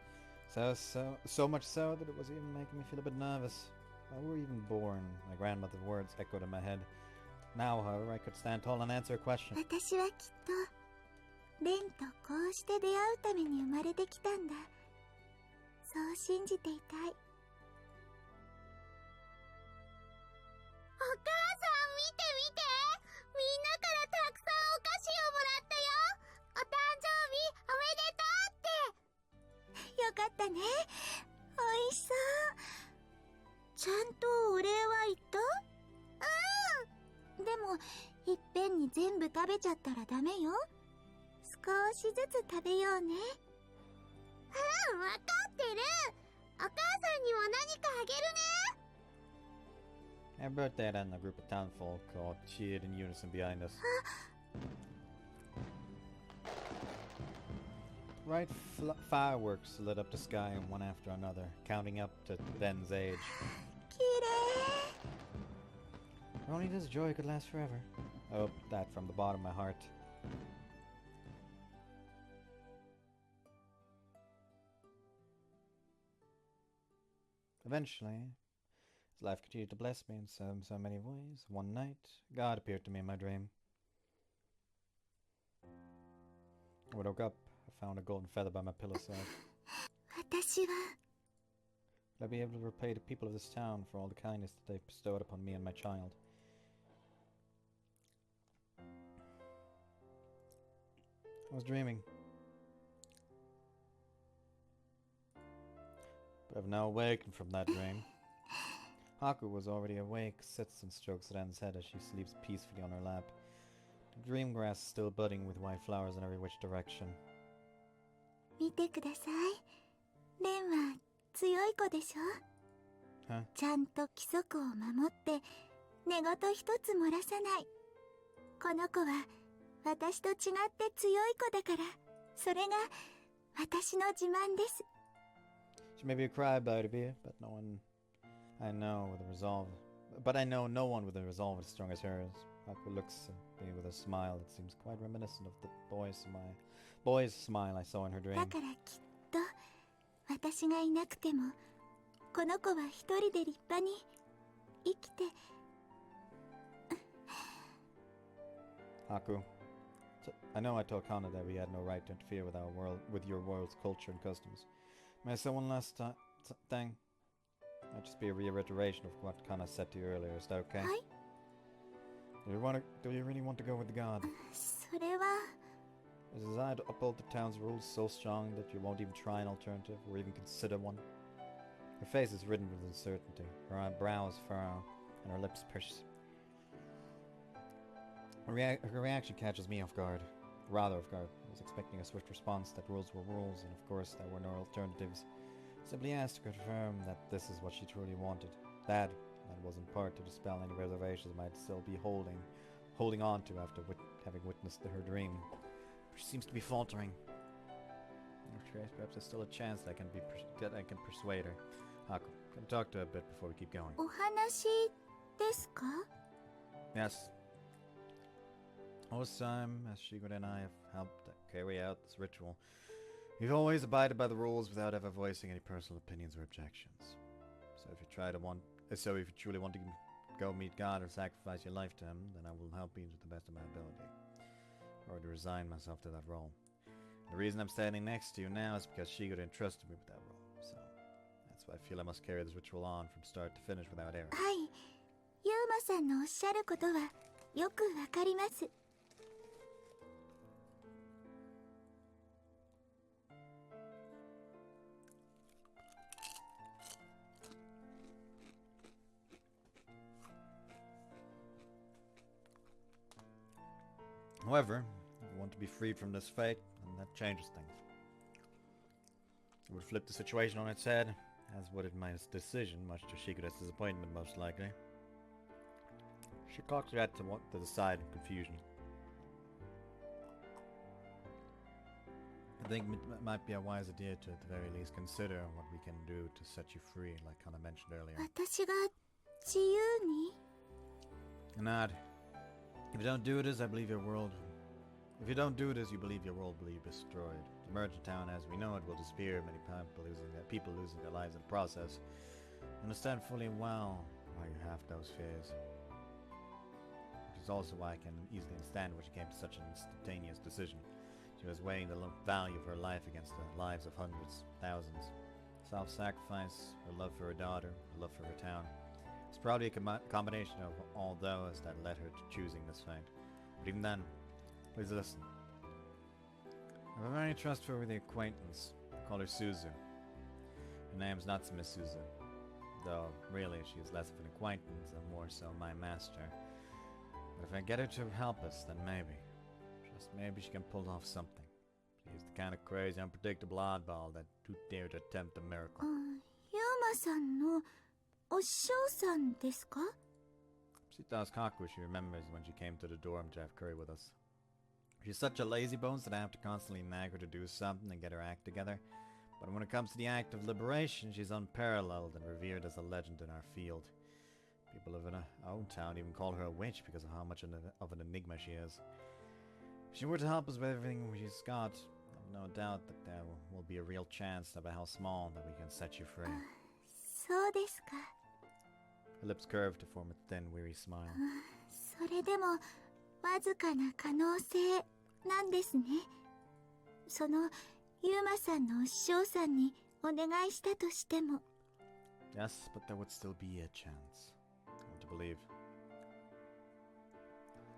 So much so that it was even making me feel a bit nervous. I were even born, my grandmother's words echoed in my head. Now, however, I could stand tall and answer a question. 私はきっとレンとこうして出会うために生まれてきたんだ。そう信じていたい。お母さん見て見て、みんなからたくさんお菓子をもらったよ。お誕生日おめでとうって。よかったね。おいしそう。ちゃんとお礼は言った？うん。でもいっぺんに全部食べちゃったらダメよ。少しずつ食べようね。うん、わかってる。お母さんにも何かあげるね。 Happy birthday, and a group of townfolk all cheered in unison behind us. Bright fireworks lit up the sky one after another, counting up to Ben's age. きれい。 If only this joy could last forever. I hope that from the bottom of my heart. Eventually, as life continued to bless me in so many ways, one night, God appeared to me in my dream. When I woke up, I found a golden feather by my pillow side. 私は Will I be able to repay the people of this town for all the kindness that they've bestowed upon me and my child? I was dreaming. But I've now awakened from that dream. Haku was already awake, sits and strokes Ren's head as she sleeps peacefully on her lap. The dream grass is still budding with white flowers in every which direction. 見てください。レンは強い子でしょ。Huh? ちゃんと規則を守って寝言一つ漏らさない。この子は私と違って強い子だから、それが私の自慢です。 She may be a crybaby, but no one I know with a resolve. But I know no one with a resolve as strong as hers. Haku looks at me with a smile that seems quite reminiscent of the boy's smile I saw in her dream. だからきっと私がいなくてもこの子は一人で立派に生きて。Haku, I know I told Kana that we had no right to interfere with your world's culture and customs. May I say one last thing? Might just be a reiteration of what Kana said to you earlier. Is that okay? はい。 Do you really want to go with God? それは Is the desire to uphold the town's rules so strong that you won't even try an alternative or even consider one? Her face is ridden with uncertainty. Her brows furrow and her lips pursed. Her reaction catches me off guard. Rather off guard. I was expecting a swift response that rules were rules, and of course there were no alternatives. Simply asked to confirm that this is what she truly wanted. That was in part to dispel any reservations I might still be holding on to after having witnessed her dream. She seems to be faltering. Perhaps there's still a chance that I can persuade her. Haku, can I talk to her a bit before we keep going? お話ですか？ Yes. All this time, as Shigure and I have helped carry out this ritual, we've always abided by the rules without ever voicing any personal opinions or objections. So if you truly want to go meet God or sacrifice your life to Him, then I will help you to the best of my ability. I've already resigned myself to that role. The reason I'm standing next to you now is because Shigure entrusted me with that role. So that's why I feel I must carry this ritual on from start to finish without error. はい。ユーマさんのおっしゃることはよくわかります。 However, you want to be freed from this fate, and that changes things. It would flip the situation on its head, as would it my decision, much to Shigure's disappointment most likely. She cocked her head to the side in confusion. I think it might be a wise idea to at the very least consider what we can do to set you free, like Kana mentioned earlier. 私が自由に？ Nod. If you don't do this, I believe your world... If you don't do this, you believe your world will be destroyed. The merchant town as we know it will disappear, many people losing their lives in the process. understand fully well why you have those fears. Which is also why I can easily understand why she came to such an instantaneous decision. She was weighing the value of her life against the lives of hundreds, thousands. Self-sacrifice, her love for her daughter, her love for her town. It's probably a combination of all those that led her to choosing this fate. But even then, please listen. I have a very trustworthy acquaintance. I call her Suzu. Her name's not Miss Suzu, though really she is less of an acquaintance and more so my master. But if I get her to help us, then maybe, just maybe she can pull off something. She's the kind of crazy, unpredictable oddball that who dare to attempt a miracle. ユーマさんのお師匠さんですか? She tells Kaku she remembers when she came to the dorm to have curry with us. She's such a lazy bones that I have to constantly nag her to do something and get her act together. But when it comes to the act of liberation, she's unparalleled and revered as a legend in our field. People of our own town even call her a witch because of how much of an enigma she is. If she were to help us with everything she's got, I've no doubt that there will be a real chance, no matter how small, that we can set you free. そうですか。 Her lips curved to form a thin, weary smile. それでもわずかな可能性なんですね。そのユーマさんのお師匠さんにお願いしたとしても。 Yes, but there would still be a chance. I want to believe.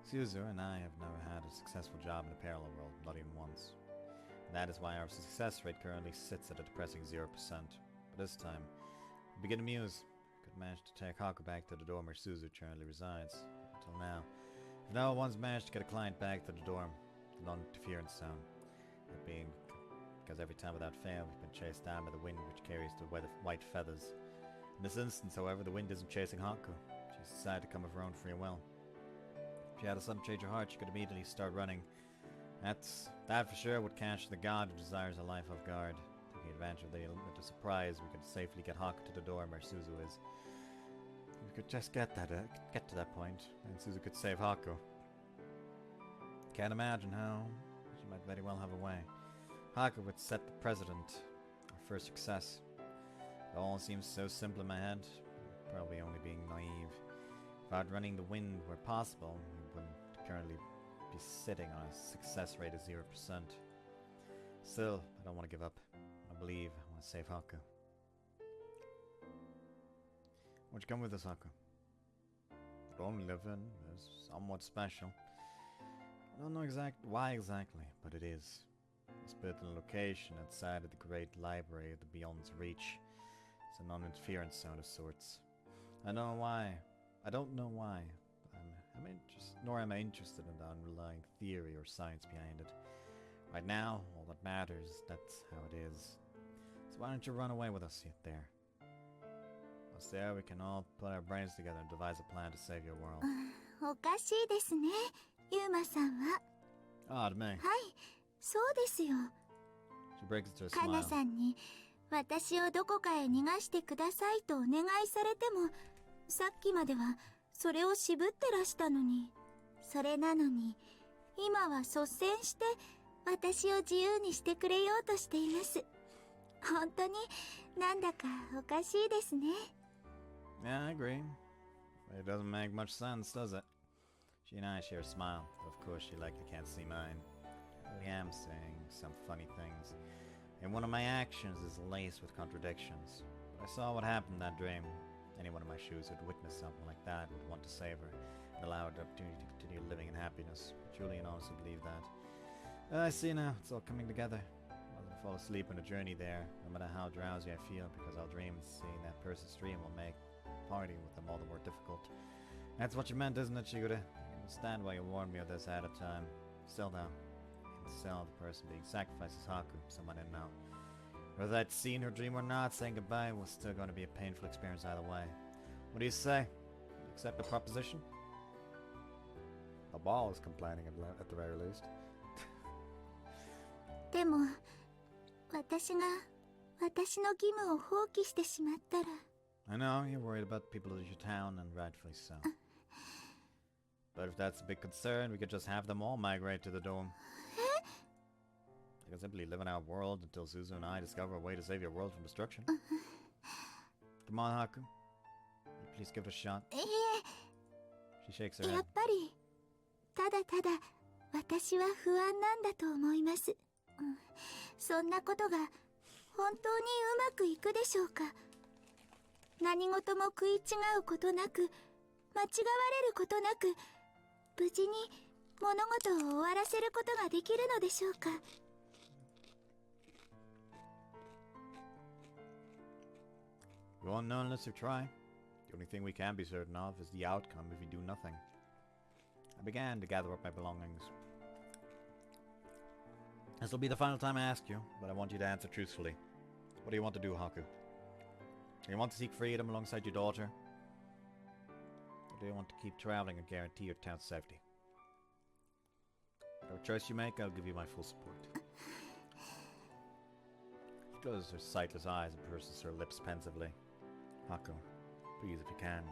Suzu and I have never had a successful job in the parallel world, not even once. That is why our success rate currently sits at a depressing 0%. But this time, we begin to muse. Could manage to take Haku back to the dorm where Suzu currently resides. Until now, if no one's managed to get a client back to the dorm, the non-interference zone. That being because every time without fail, we've been chased down by the wind which carries the white feathers. In this instance, however, the wind isn't chasing Haku. She's decided to come of her own free will. If she had a sudden change of heart, she could immediately start running. That for sure would catch the god who desires a life of guard. Taking advantage of the surprise, we could safely get Haku to the dorm where Suzu is. We could just get to that point, and Suzu could save Haku. Can't imagine how she might very well have a way. Haku would set the precedent, our first success. It all seems so simple in my head, probably only being naive. If outrunning the wind were possible, we wouldn't currently be sitting on a success rate of 0%. Still, I don't want to give up. I believe I want to save Haku. Won't you come with us, Haku? The only living is somewhat special. I don't know why exactly, but it is. It's built in a location outside of the great library of the Beyond's reach. It's a non-interference zone of sorts. I don't know why. Nor am I interested in the underlying theory or science behind it. Right now, all that matters, that's how it is. So why don't you run away with us there? Once there, we can all put our brains together and devise a plan to save your world. おかしいですね、ユーマさんは。 Odd me. はい、そうですよ。 She breaks into a カナ smile. さんに私をどこかへ逃がしてくださいとお願いされても、さっきまではそれを渋ってらしたのに。それなのに、今は率先して私を自由にしてくれようとしています。本当になんだかおかしいですね。 Yeah, I agree. It doesn't make much sense, does it? She and I share a smile. Of course, she likely can't see mine. I really am saying some funny things. And one of my actions is laced with contradictions. But I saw what happened in that dream. Anyone in my shoes who'd witnessed something like that would want to save her and allow her the opportunity to continue living in happiness. I truly and honestly believe that. I see now, it's all coming together. I'll fall asleep on the journey there, no matter how drowsy I feel, because I'll dream seeing that person's dream will make partying with them all the more difficult. That's what you meant, isn't it, Shigure? I understand why you warned me of this ahead of time. Still though, still the person being sacrificed is Haku, someone I didn't know. Whether I'd seen her dream or not, saying goodbye was still going to be a painful experience either way. What do you say? You accept the proposition? The ball is complaining at the very least. でも、私の義務を放棄してしまったら。 I know, you're worried about the people of your town, and rightfully so. But if that's a big concern, we could just have them all migrate to the dome. They can simply live in our world until Suzu and I discover a way to save your world from destruction. Come on, Haku. Please give it a shot. い She shakes え、 her や head. っぱりただただ私は不安なんだと思います、そんなことが本当にうまくいくでしょうか。何事も食い違うことなく、間違われることなく、無事に物事を終わらせることができるのでしょうか。 We won't know unless you try. The only thing we can be certain of is the outcome if we do nothing. I began to gather up my belongings. This will be the final time I ask you, but I want you to answer truthfully. What do you want to do, Haku? Do you want to seek freedom alongside your daughter? Or do you want to keep traveling and guarantee your town's safety? Whatever choice you make, I'll give you my full support. She closes her sightless eyes and purses her lips pensively. Haku, please, if you can,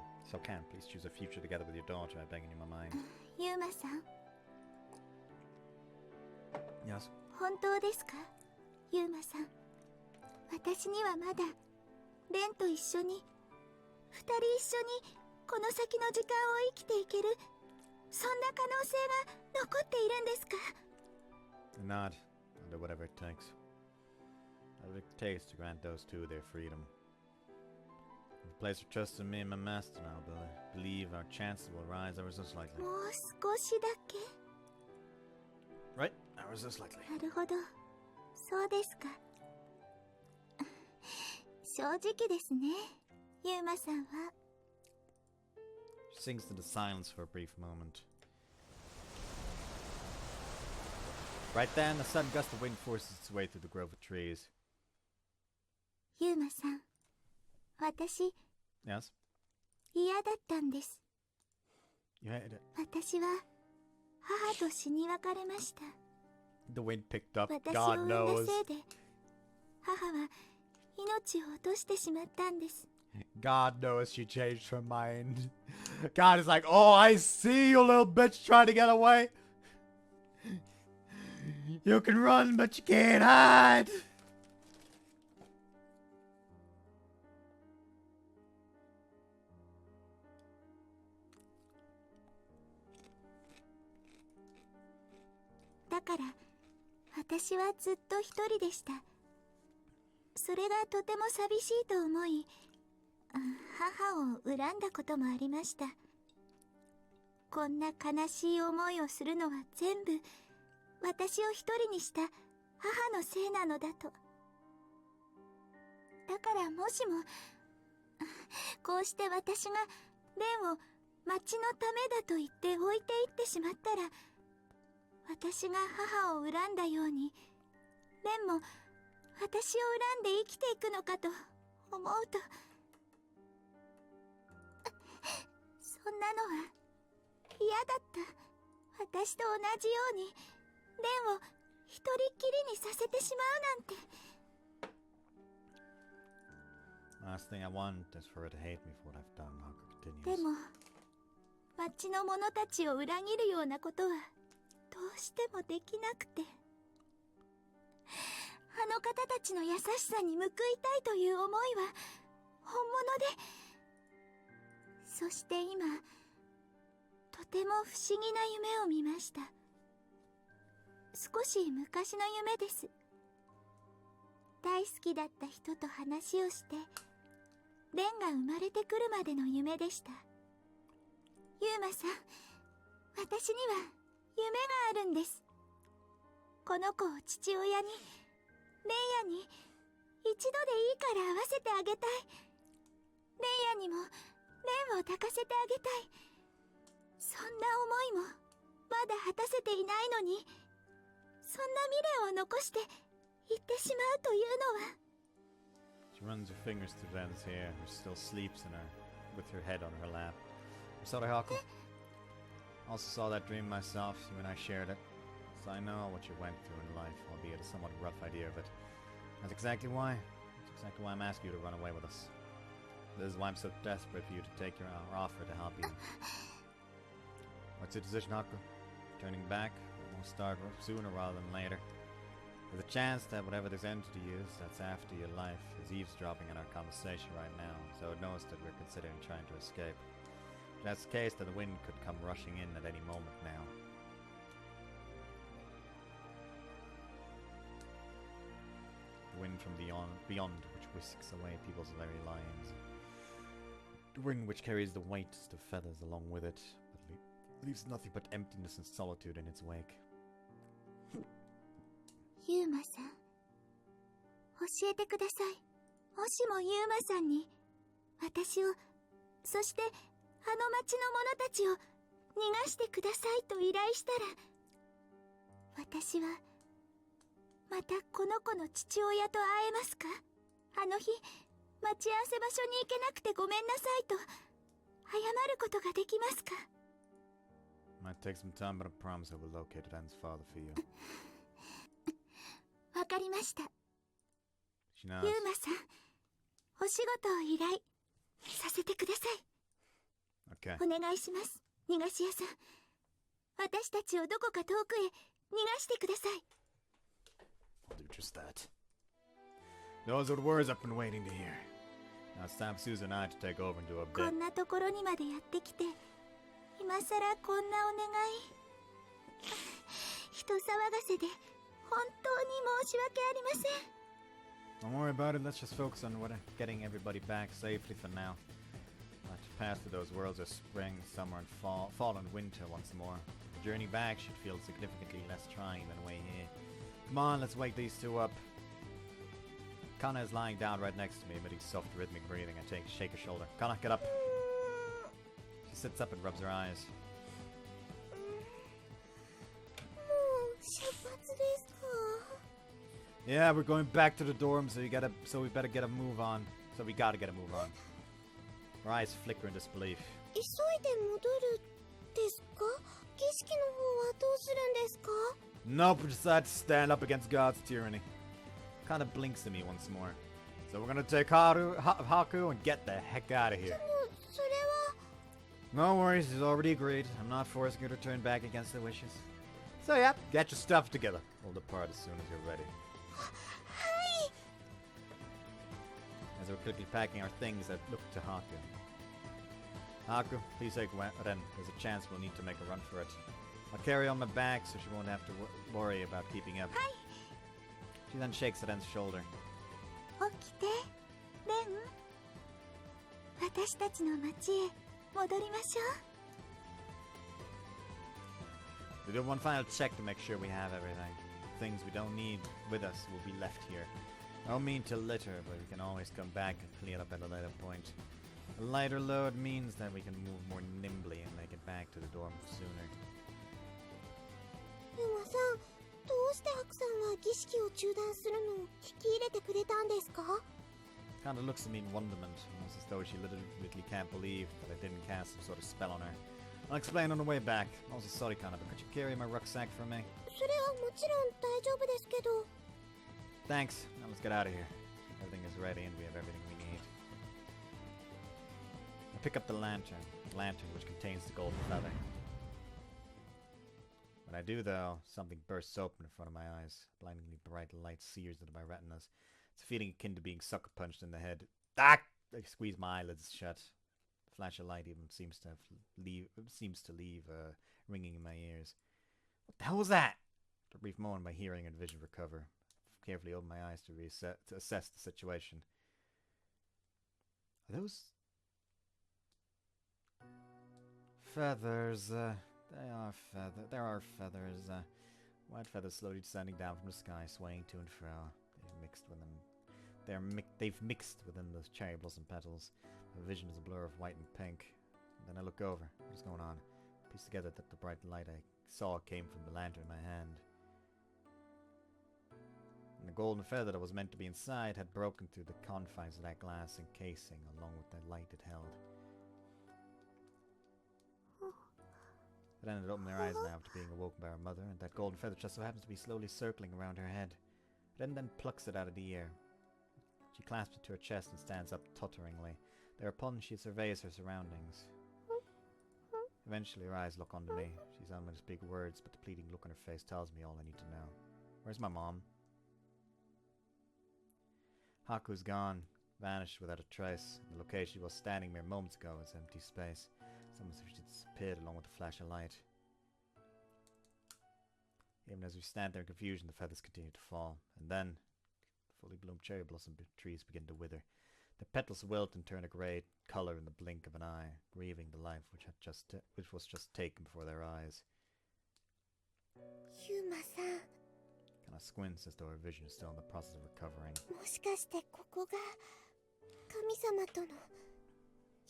please choose a future together with your daughter, I beg in my mind. ユーマさん、 Yes? 本当ですか？ユーマさん、私にはまだレンと一緒に、二人一緒にこの先の時間を生きていける、そんな可能性が残っているんですか？ Or not. I'll do whatever it takes. Whatever it takes to grant those two their freedom. If you place your trust in me and my master, I'll believe our chances will rise ever so slightly. もう少しだけ。 Right? Ever so slightly. なるほど、そうですか。正直ですね、ユーマさんは。 She sinks into silence for a brief moment. Right then, a sudden gust of wind forces its way through the grove of trees. ユーマさん、私 Yes? 嫌だったんです。 You hated it. 私は母と死に別れました。 The wind picked up. 私を God 産んだ knows. せいで母は命を落としてしまったんです。 God knows she changed her mind. God is like, oh, I see you little bitch trying to get away. You can run, but you can't hide. だから私はずっと一人でした。それがとても寂しいと思い、母を恨んだこともありました。こんな悲しい思いをするのは全部私を一人にした母のせいなのだと。だからもしもこうして私がレンを町のためだと言って置いていってしまったら、私が母を恨んだようにレンも私を恨んで生きていくのかと思うと、そんなのは嫌だった。私と同じようにレンを一人きりにさせてしまうなんて。 Last thing I want is for her to hate me for what I've done, Haku で continues. も町の者たちを裏切るようなことはどうしてもできなくて、あの方たちの優しさに報いたいという思いは本物で、そして今とても不思議な夢を見ました。少し昔の夢です。大好きだった人と話をしてレンが生まれてくるまでの夢でした。ユーマさん、私には夢があるんです。この子を父親に、レイヤに一度でいいから会わせてあげたい。レイヤにもレンを抱かせてあげたい。そんな思いもまだ果たせていないのに、そんな未練を残して行ってしまうというのは。 She runs her fingers through Ren's hair, who still sleeps with her head on her lap. I'm sorry, Haku. Also saw that dream myself. You and I shared it. So I know what you went through in life, albeit a somewhat rough idea of it. That's exactly why. I'm asking you to run away with us. This is why I'm so desperate for you to take our offer to help you. What's your decision, Haku? Turning back? We'll start sooner rather than later. There's a chance that whatever this entity is that's after your life is eavesdropping on our conversation right now, so it knows that we're considering trying to escape. If that's the case, then the wind could come rushing in at any moment now. The wind from beyond which whisks away people's very lives. The wind which carries the whitest of feathers along with it, but leaves nothing but emptiness and solitude in its wake. ユーマさん、教えてください。もしもユーマさんに私を、そしてあの町の者たちを逃がしてくださいと依頼したら、私はまたこの子の父親と会えますか？あの日、待ち合わせ場所に行けなくてごめんなさいと謝ることができますか？ Might take some time, but I promise I will locate Ren's father for you. わかりました。 She knows. ユーマさん、お仕事を依頼させてください。 Okay. お願いします、逃がし屋さん。私たちをどこか遠くへ逃がしてください。 I'll do just that. Those are the words I've been waiting to hear. Now it's time for Susan and I to take over and do a こ bit. んなところにまでやってきて、今さらこんなお願い。人騒がせで本当に申し訳ありません。 Don't worry about it, let's just focus on getting everybody back safely for now. We'll have to pass through those worlds of spring, summer, and fall and winter once more. The journey back should feel significantly less trying than way here. Come on, let's wake these two up. Kana is lying down right next to me, but he's soft rhythmic breathing. I shake her shoulder. Kana, get up. She sits up and rubs her eyes. もう出発ですか？ Yeah, we're going back to the dorm, so we better get a move on. So we gotta get a move on. Her eyes flicker in disbelief. 急いで戻るですか？儀式の方はどうするんですか？ Nope, we decide to stand up against God's tyranny. Kind of blinks at me once more. So we're gonna take Haku and get the heck out of で here. もそれは No worries, he's already agreed. I'm not forcing you to turn back against their wishes. So yeah, get your stuff together. We'll depart as soon as you're ready. はい。 As we're quickly packing our things, I look to Haku. Haku, please take Ren. There's a chance we'll need to make a run for it. I'll carry on my back so she won't have to worry about keeping up. She then shakes Ren's shoulder. 起きて、レン。私たちの町へ戻りましょう。 We do one final check to make sure we have everything. Things we don't need with us will be left here. I don't mean to litter, but we can always come back and clean it up at a later point. A lighter load means that we can move more nimbly and make it back to the dorm sooner. ユマさん、どうしてハクさんは儀式を中断するのを引き入れてくれたんですか？ Kinda looks at me in wonderment, almost as though she literally can't believe that I didn't cast some sort of spell on her. I'll explain on the way back. I'm also sorry, Kana, but could you carry my rucksack for me? それはもちろん大丈夫ですけど。 Thanks. Now let's get out of here. Everything is ready and we have everything we need. I pick up the lantern which contains the golden feather. When I do, though, something bursts open in front of my eyes. Blindingly bright light sears into my retinas. It's a feeling akin to being sucker punched in the head. Ah! I squeeze my eyelids shut. The flash of light even seems to leave ringing in my ears. What the hell was that? For a brief moment, my hearing and vision recover. I carefully open my eyes to assess the situation. Are those feathers? There are feathers. White feathers slowly descending down from the sky, swaying to and fro. They've mixed within the cherry blossom petals. My vision is a blur of white and pink. And then I look over. What's going on? Piece together that the bright light I saw came from the lantern in my hand. And the golden feather that was meant to be inside had broken through the confines of that glass encasing along with the light it held. It ended opening her eyes now after being awoken by her mother, and that golden feather just so happens to be slowly circling around her head. It then plucks it out of the air. She clasps it to her chest and stands up totteringly. Thereupon she surveys her surroundings. Eventually her eyes look onto me. She's unable to speak words, but the pleading look on her face tells me all I need to know. Where's my mom? Haku's gone, vanished without a trace. The location she was standing mere moments ago was empty space. It's almost as if she disappeared along with the flash of light. Even as we stand there in confusion, the feathers continue to fall, and then the fully bloomed cherry blossom trees begin to wither. The petals wilt and turn a grey colour in the blink of an eye, grieving the life which was just taken before their eyes. ユーマさん、 Kana squints as though her vision is still in the process of recovering. もしかしてここが神様との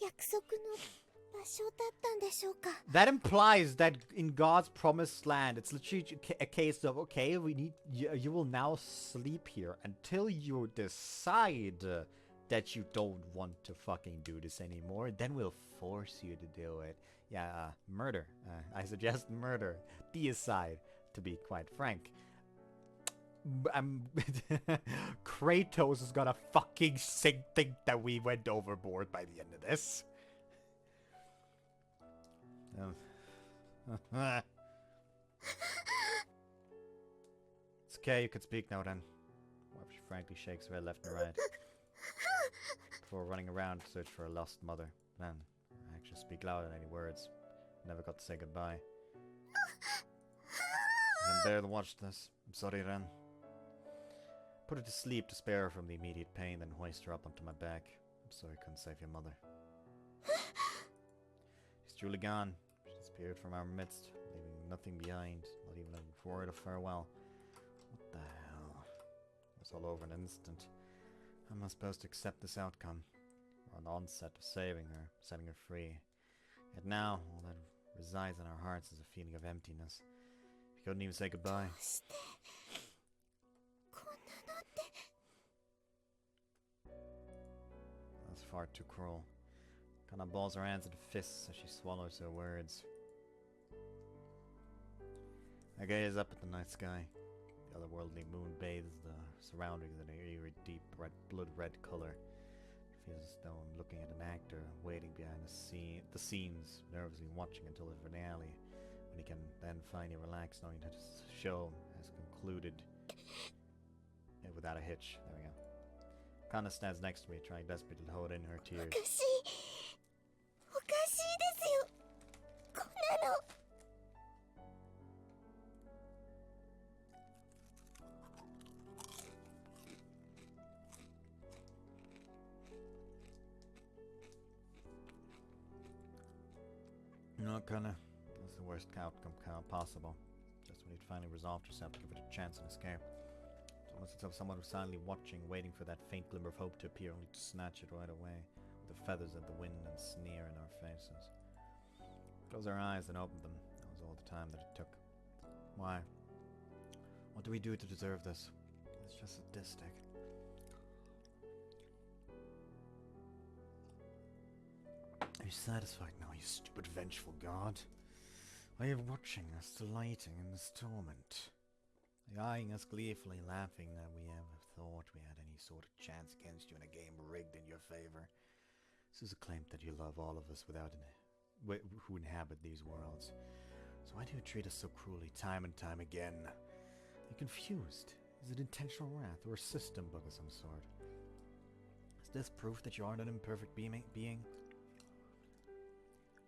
約束の場所だったんでしょうか? That implies that in God's promised land, it's literally a case of, okay, you will now sleep here until you decide that you don't want to fucking do this anymore. Then we'll force you to do it. Yeah, murder. I suggest murder. Deicide, to be quite frank. Kratos is gonna fucking think that we went overboard by the end of this. It's okay, you can speak now then. Wife frankly shakes her head left and right before running around to search for her lost mother. Then, her actions speak louder than any words. Never got to say goodbye. I can bear to watch this. I'm sorry, Ren. Put her to sleep to spare her from the immediate pain, then hoist her up onto my back. I'm sorry I couldn't save your mother. She's truly gone. She disappeared from our midst, leaving nothing behind, not even a word of farewell. What the hell? It was all over in an instant. How am I supposed to accept this outcome? Or an onset of saving her, setting her free. Yet now, all that resides in our hearts is a feeling of emptiness. We couldn't even say goodbye. どうしてこんなのって That's far too cruel. Kana balls her hands into fists as she swallows her words. I gaze up at the night sky. The otherworldly moon bathes the surroundings in an eerie, deep, blood-red color. It feels as though I'm looking at an actor waiting behind the scenes, nervously watching until the finale, when he can then finally relax knowing that his show has concluded without a hitch. There we go. Kana stands next to me, trying desperately to hold in her お tears. かしいおかしいですよこんなの No, Kana. That's the worst outcome possible. Just when you'd finally resolved yourself to give it a chance and escape. It's almost as if someone was silently watching, waiting for that faint glimmer of hope to appear, only to snatch it right away, with the feathers of the wind and sneer in our faces. Close our eyes and open them. That was all the time that it took. Why? What do we do to deserve this? It's just a distich. Are you satisfied now, you stupid vengeful god? Are you watching us, delighting in this torment? Eyeing us gleefully, laughing that we ever thought we had any sort of chance against you in a game rigged in your favor? This is a claim that you love all of us who inhabit these worlds. So why do you treat us so cruelly time and time again? Are you confused? Is it intentional wrath or a system bug of some sort? Is this proof that you aren't an imperfect being?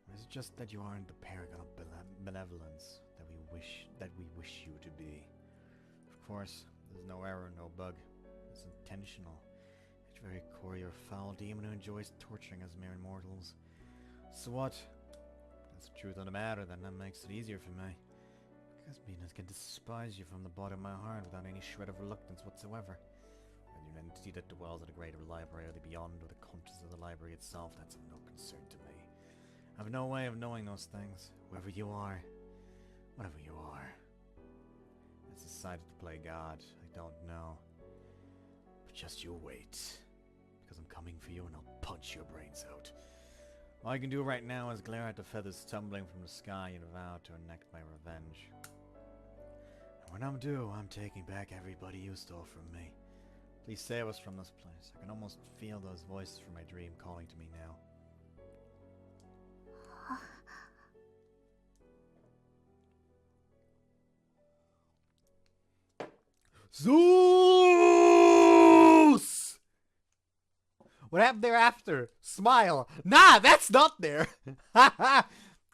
Or is it just that you aren't the paragon of benevolence that we wish you to be? Of course, there's no error, no bug. It's intentional. At your very core, you're a foul demon who enjoys torturing us mere mortals. So what? That's the truth of the matter, then that makes it easier for me. Because I can despise you from the bottom of my heart without any shred of reluctance whatsoever. Whether you're an entity that dwells in a greater library or the beyond, or the contents of the library itself, that's of no concern to me. I have no way of knowing those things. Whoever you are, whatever you are. It's decided to play God. I don't know. But just you wait. Because I'm coming for you and I'll punch your brains out. All I can do right now is glare at the feathers tumbling from the sky and vow to enact my revenge. And when I'm due, I'm taking back everybody you stole from me. Please save us from this place. I can almost feel those voices from my dream calling to me now. Zeus! What happened thereafter? Smile. Nah, that's not there. I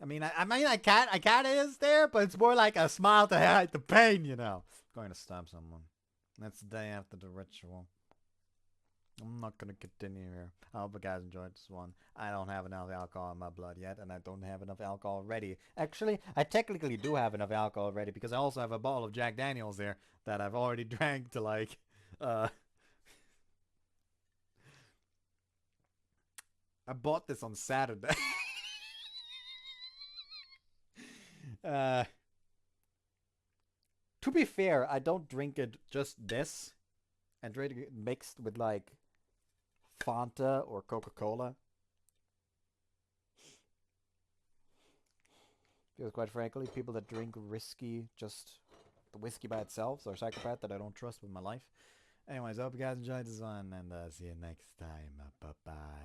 mean, I can't is there, but it's more like a smile to hide the pain, you know. Going to stab someone. That's the day after the ritual. I'm not gonna continue here. I hope you guys enjoyed this one. I don't have enough alcohol in my blood yet, and I don't have enough alcohol ready. Actually, I technically do have enough alcohol ready because I also have a bottle of Jack Daniels there that I've already drank to like, I bought this on Saturday. To be fair, I don't drink it just this. I drink it mixed with like Fanta or Coca-Cola. Because quite frankly, people that drink whiskey, just the whiskey by itself, are a psychopath that I don't trust with my life. Anyways, I hope you guys enjoyed this one, and see you next time. Bye-bye.